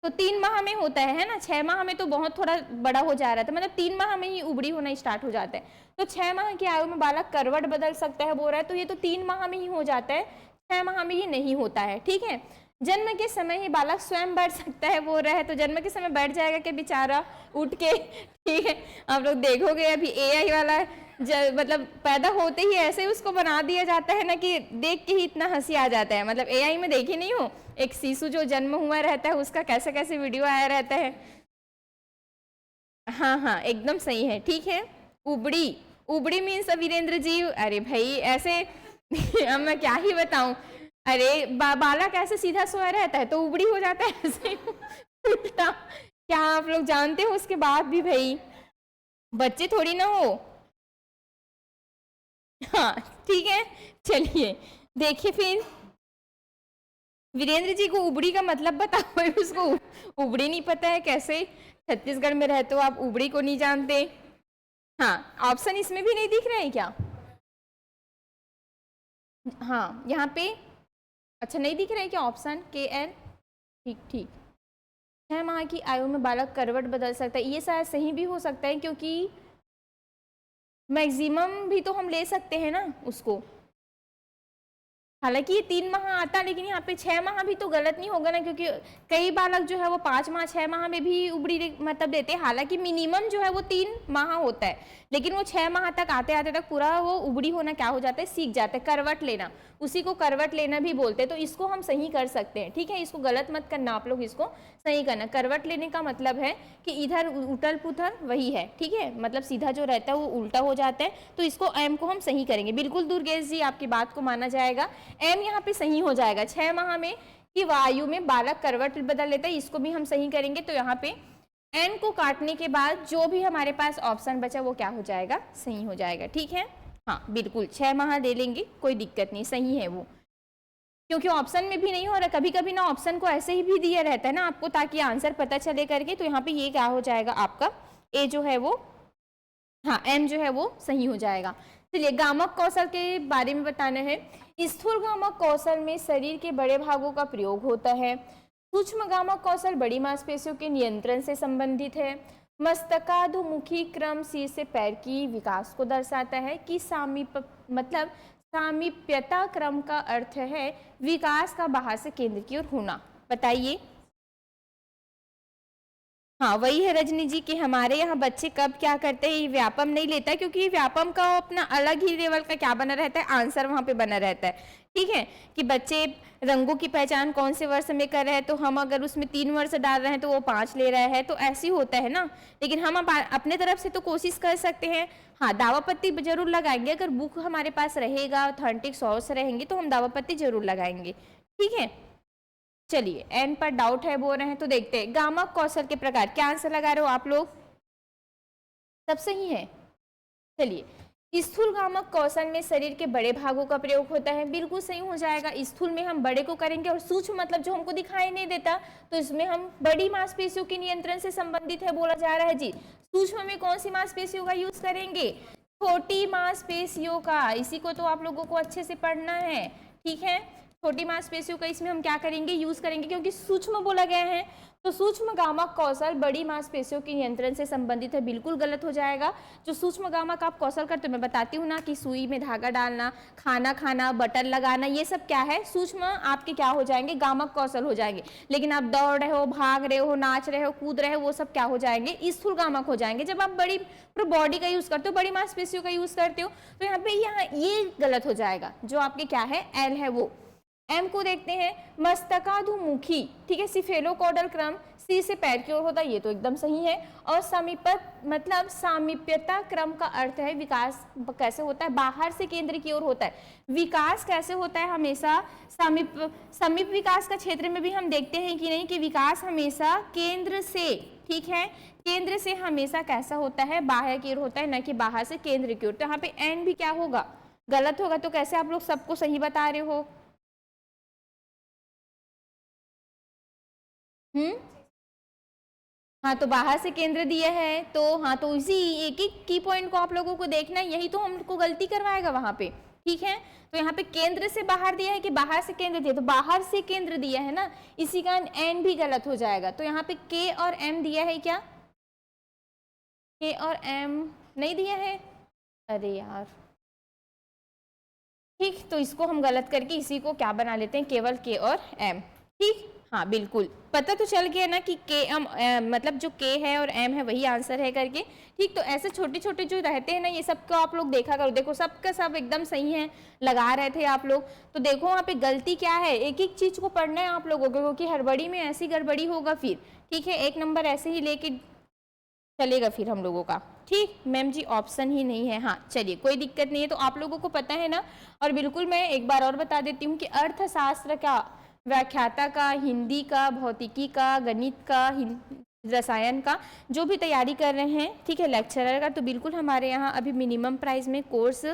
तो 3 माह में होता है ना। 6 माह में तो बहुत थोड़ा बड़ा हो जा रहा था, मतलब 3 माह में ही उबड़ी होना स्टार्ट हो जाता है। तो 6 माह की आयु में बालक करवट बदल सकता है बोल रहा है, तो ये तो 3 माह में ही हो जाता है, 6 माह में ही नहीं होता है। ठीक है, जन्म के समय ही बालक स्वयं बैठ सकता है बोल रहा है, तो जन्म के समय बैठ जाएगा कि बेचारा उठ के। ठीक है, आप लोग देखोगे अभी एआई वाला मतलब पैदा होते ही ऐसे उसको बना दिया जाता है ना कि देख के ही इतना हंसी आ जाता है। मतलब एआई में देखे नहीं हो, एक शिशु जो जन्म हुआ रहता है उसका कैसे कैसे वीडियो आया रहता है। हाँ हाँ एकदम सही है। ठीक है, उबड़ी, उबड़ी मीन्स वीरेंद्र जी, अरे भाई ऐसे अब मैं क्या ही बताऊं। अरे बालक ऐसे सीधा सोया रहता है तो उबड़ी हो जाता है ऐसे उल्टा, क्या आप लोग जानते हो उसके बाद भी भाई बच्चे थोड़ी ना हो। हाँ ठीक है, चलिए देखिए फिर वीरेंद्र जी को उबड़ी का मतलब बताओ, उसको उबड़ी नहीं पता है कैसे? छत्तीसगढ़ में रहते हो आप, उबड़ी को नहीं जानते? हाँ, ऑप्शन इसमें भी नहीं दिख रहा है क्या? हाँ यहाँ पे अच्छा नहीं दिख रहा है क्या ऑप्शन? के एल, ठीक ठीक। 6 माह की आयु में बालक करवट बदल सकता है, ये शायद सही भी हो सकता है क्योंकि मैक्सिमम भी तो हम ले सकते हैं ना उसको। हालांकि ये 3 माह आता, लेकिन यहाँ पे 6 माह भी तो गलत नहीं होगा ना, क्योंकि कई बालक जो है वो 5 माह 6 माह में भी उबड़ी मतलब देते हैं। हालांकि मिनिमम जो है वो 3 माह होता है, लेकिन वो 6 माह तक आते आते तक पूरा वो उबड़ी होना क्या हो जाता है, सीख जाता है, करवट लेना, उसी को करवट लेना भी बोलते हैं। तो इसको हम सही कर सकते हैं, ठीक है, इसको गलत मत करना आप लोग, इसको सही करना। करवट लेने का मतलब है कि इधर उथल पुथल वही है, ठीक है, मतलब सीधा जो रहता है वो उल्टा हो जाता है। तो इसको एम को हम सही करेंगे। बिल्कुल दुर्गेश जी, आपकी बात को माना जाएगा, एम यहाँ पे सही हो जाएगा। 6 माह में की वायु में बालक करवट बदल लेता है, इसको भी हम सही करेंगे। तो यहाँ पे एन को काटने के बाद जो भी हमारे पास ऑप्शन बचा वो क्या हो जाएगा, सही हो जाएगा, ठीक है। हाँ बिल्कुल 6 माह ले लेंगे, कोई दिक्कत नहीं, सही है वो, क्योंकि ऑप्शन में भी नहीं हो रहा। कभी कभी ना ऑप्शन को ऐसे ही भी दिया रहता है ना आपको, ताकि आंसर पता चले करके। तो यहाँ पे ये क्या हो जाएगा आपका, ए जो है वो, हाँ एम जो है वो सही हो जाएगा। चलिए गामक कौशल के बारे में बताना है। स्थूल गामक कौशल में शरीर के बड़े भागों का प्रयोग होता है। सूक्ष्म गामक कौशल बड़ी मांसपेशियों के नियंत्रण से संबंधित है। मस्तकाधुमुखी क्रम सिर से पैर की विकास को दर्शाता है। कि सामीप मतलब सामीप्यता क्रम का अर्थ है विकास का बाहर से केंद्र की ओर होना। बताइए। हाँ वही है रजनी जी कि हमारे यहाँ बच्चे कब क्या करते हैं, ये व्यापम नहीं लेता है, क्योंकि व्यापम का अपना अलग ही लेवल का क्या बना रहता है, आंसर वहाँ पे बना रहता है, ठीक है। कि बच्चे रंगों की पहचान कौन से वर्ष में कर रहे हैं, तो हम अगर उसमें 3 वर्ष डाल रहे हैं तो वो 5 ले रहा है, तो ऐसे ही होता है ना। लेकिन हम अपने तरफ से तो कोशिश कर सकते हैं। हाँ दावापत्ती जरूर लगाएंगे, अगर बुक हमारे पास रहेगा, ऑथेंटिक सोर्स रहेंगे तो हम दावापत्ती जरूर लगाएंगे, ठीक है। चलिए एन पर डाउट है बोल रहे हैं, तो देखते हैं गामक कौशल के प्रकार। क्या आंसर लगा रहे हो आप लोग, सब सही है। चलिए स्थूल गामक कौशल में शरीर के बड़े भागों का प्रयोग होता है, बिल्कुल सही हो जाएगा। स्थूल में हम बड़े को करेंगे, और सूक्ष्म मतलब जो हमको दिखाई नहीं देता, तो इसमें हम बड़ी मांसपेशियों के नियंत्रण से संबंधित है बोला जा रहा है जी। सूक्ष्म में कौन सी मांसपेशियों का यूज करेंगे, छोटी मांसपेशियों का, इसी को तो आप लोगों को अच्छे से पढ़ना है, ठीक है। छोटी मांसपेशियों का इसमें हम क्या करेंगे, यूज करेंगे, क्योंकि सूक्ष्म बोला गया है। तो सूक्ष्म गामक कौशल बड़ी मांसपेशियों के नियंत्रण से संबंधित है, बिल्कुल गलत हो जाएगा। जो सूक्ष्म गामक आप कौशल करते हो, मैं बताती हूँ ना कि सुई में धागा डालना, खाना खाना, बटन लगाना, ये सब क्या है, सूक्ष्म आपके क्या हो जाएंगे, गामक कौशल हो जाएंगे। लेकिन आप दौड़ रहे हो, भाग रहे हो, नाच रहे हो, कूद रहे हो, वो सब क्या हो जाएंगे, स्थूल गामक हो जाएंगे। जब आप बड़ी पूरी बॉडी का यूज करते हो, बड़ी मांसपेशियों का यूज करते हो, तो यहाँ पे ये गलत हो जाएगा। जो आपके क्या है, एल है वो। एम को देखते हैं, मस्तकाधुमुखी, ठीक है, सिफेलोकॉडल क्रम सी से पैर की ओर होता है, ये तो एकदम सही है। और समीपत मतलब सामीप्यता क्रम का अर्थ है विकास कैसे होता है, बाहर से केंद्र की ओर होता है। विकास कैसे होता है, हमेशा समीप विकास का क्षेत्र में भी हम देखते हैं कि नहीं, कि विकास हमेशा केंद्र से, ठीक है, केंद्र से हमेशा कैसा होता है, बाहर की ओर होता है, न कि बाहर से केंद्र की ओर। तो यहाँ पे एन भी क्या होगा, गलत होगा। तो कैसे आप लोग सबको सही बता रहे हो, हाँ तो बाहर से केंद्र दिया है, तो हाँ तो इसी एक एक की पॉइंट को आप लोगों को देखना है, यही तो हमको गलती करवाएगा वहां पे, ठीक है। तो यहाँ पे केंद्र से बाहर दिया है कि बाहर से केंद्र दिया, तो बाहर से केंद्र दिया है ना, इसी का एन भी गलत हो जाएगा। तो यहाँ पे के और एम दिया है क्या, के और एम नहीं दिया है, अरे यार, ठीक। तो इसको हम गलत करके इसी को क्या बना लेते हैं, केवल के और एम, ठीक। हाँ बिल्कुल पता तो चल गया ना कि के एम मतलब जो के है और एम है वही आंसर है करके, ठीक। तो ऐसे छोटे छोटे जो रहते हैं ना, ये सबको आप लोग देखा करो, देखो सबका सब एकदम सही है, लगा रहे थे आप लोग। तो देखो वहाँ पे गलती क्या है, एक एक चीज को पढ़ना है आप लोगों को, क्योंकि हड़बड़ी में ऐसी गड़बड़ी होगा फिर, ठीक है। 1 नंबर ऐसे ही लेके चलेगा फिर हम लोगों का, ठीक। मैम जी ऑप्शन ही नहीं है, हाँ चलिए कोई दिक्कत नहीं है। तो आप लोगों को पता है ना। और बिल्कुल मैं एक बार और बता देती हूँ कि अर्थशास्त्र का, व्याख्याता का, हिंदी का, भौतिकी का, गणित का, रसायन का जो भी तैयारी कर रहे हैं, ठीक है, लेक्चरर का, तो बिल्कुल हमारे यहाँ अभी मिनिमम प्राइस में कोर्स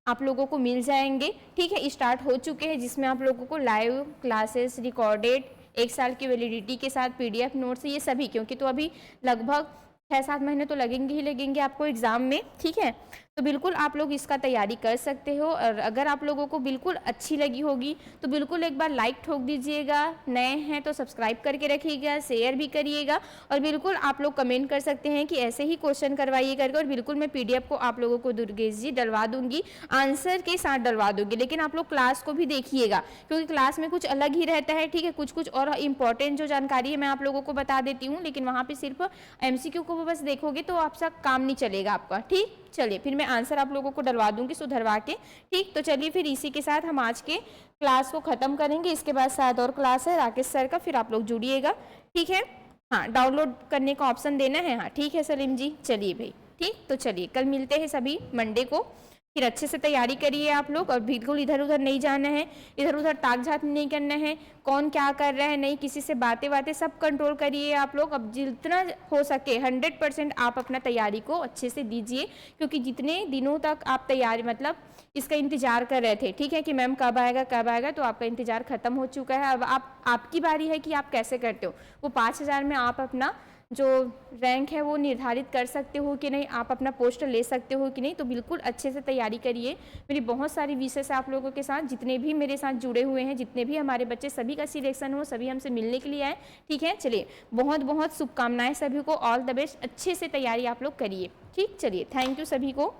आप लोगों को मिल जाएंगे, ठीक है। स्टार्ट हो चुके हैं, जिसमें आप लोगों को लाइव क्लासेस रिकॉर्डेड 1 साल की वैलिडिटी के साथ PDF नोट्स, ये सभी, क्योंकि तो अभी लगभग 6-7 महीने तो लगेंगे ही लगेंगे आपको एग्ज़ाम में, ठीक है। तो बिल्कुल आप लोग इसका तैयारी कर सकते हो, और अगर आप लोगों को बिल्कुल अच्छी लगी होगी तो बिल्कुल एक बार लाइक ठोक दीजिएगा, नए हैं तो सब्सक्राइब करके रखिएगा, शेयर भी करिएगा, और बिल्कुल आप लोग कमेंट कर सकते हैं कि ऐसे ही क्वेश्चन करवाइए करके, और बिल्कुल मैं PDF को आप लोगों को दुर्गेश जी डलवा दूंगी, आंसर के साथ डलवा दूंगी। लेकिन आप लोग क्लास को भी देखिएगा, क्योंकि क्लास में कुछ अलग ही रहता है, ठीक है। कुछ कुछ और इंपॉर्टेंट जो जानकारी है मैं आप लोगों को बता देती हूँ, लेकिन वहाँ पे सिर्फ MCQ को बस देखोगे तो आपका काम नहीं चलेगा आपका, ठीक। चलिए फिर मैं आंसर आप लोगों को डलवा दूंगी सुधरवा के, ठीक। तो चलिए फिर इसी के साथ हम आज के क्लास को ख़त्म करेंगे। इसके बाद शायद और क्लास है राकेश सर का, फिर आप लोग जुड़िएगा, ठीक है। हाँ, डाउनलोड करने का ऑप्शन देना है, हाँ ठीक है सलीम जी। चलिए भाई, ठीक। तो चलिए कल मिलते हैं सभी मंडे को, फिर अच्छे से तैयारी करिए आप लोग, और बिल्कुल इधर उधर नहीं जाना है, इधर उधर ताक झाक नहीं करना है, कौन क्या कर रहा है नहीं, किसी से बातें बातें सब कंट्रोल करिए आप लोग। अब जितना हो सके 100% आप अपना तैयारी को अच्छे से दीजिए, क्योंकि जितने दिनों तक आप तैयारी मतलब इसका इंतजार कर रहे थे, ठीक है, कि मैम कब आएगा, तो आपका इंतजार खत्म हो चुका है। अब आपकी बारी है कि आप कैसे करते हो। वो 5000 में आप अपना जो रैंक है वो निर्धारित कर सकते हो कि नहीं, आप अपना पोस्ट ले सकते हो कि नहीं। तो बिल्कुल अच्छे से तैयारी करिए। मेरी बहुत सारी विशेष आप लोगों के साथ, जितने भी मेरे साथ जुड़े हुए हैं, जितने भी हमारे बच्चे, सभी का सिलेक्शन हो, सभी हमसे मिलने के लिए आए, ठीक है। चलिए बहुत बहुत शुभकामनाएं सभी को, ऑल द बेस्ट। अच्छे से तैयारी आप लोग करिए, ठीक। चलिए थैंक यू सभी को।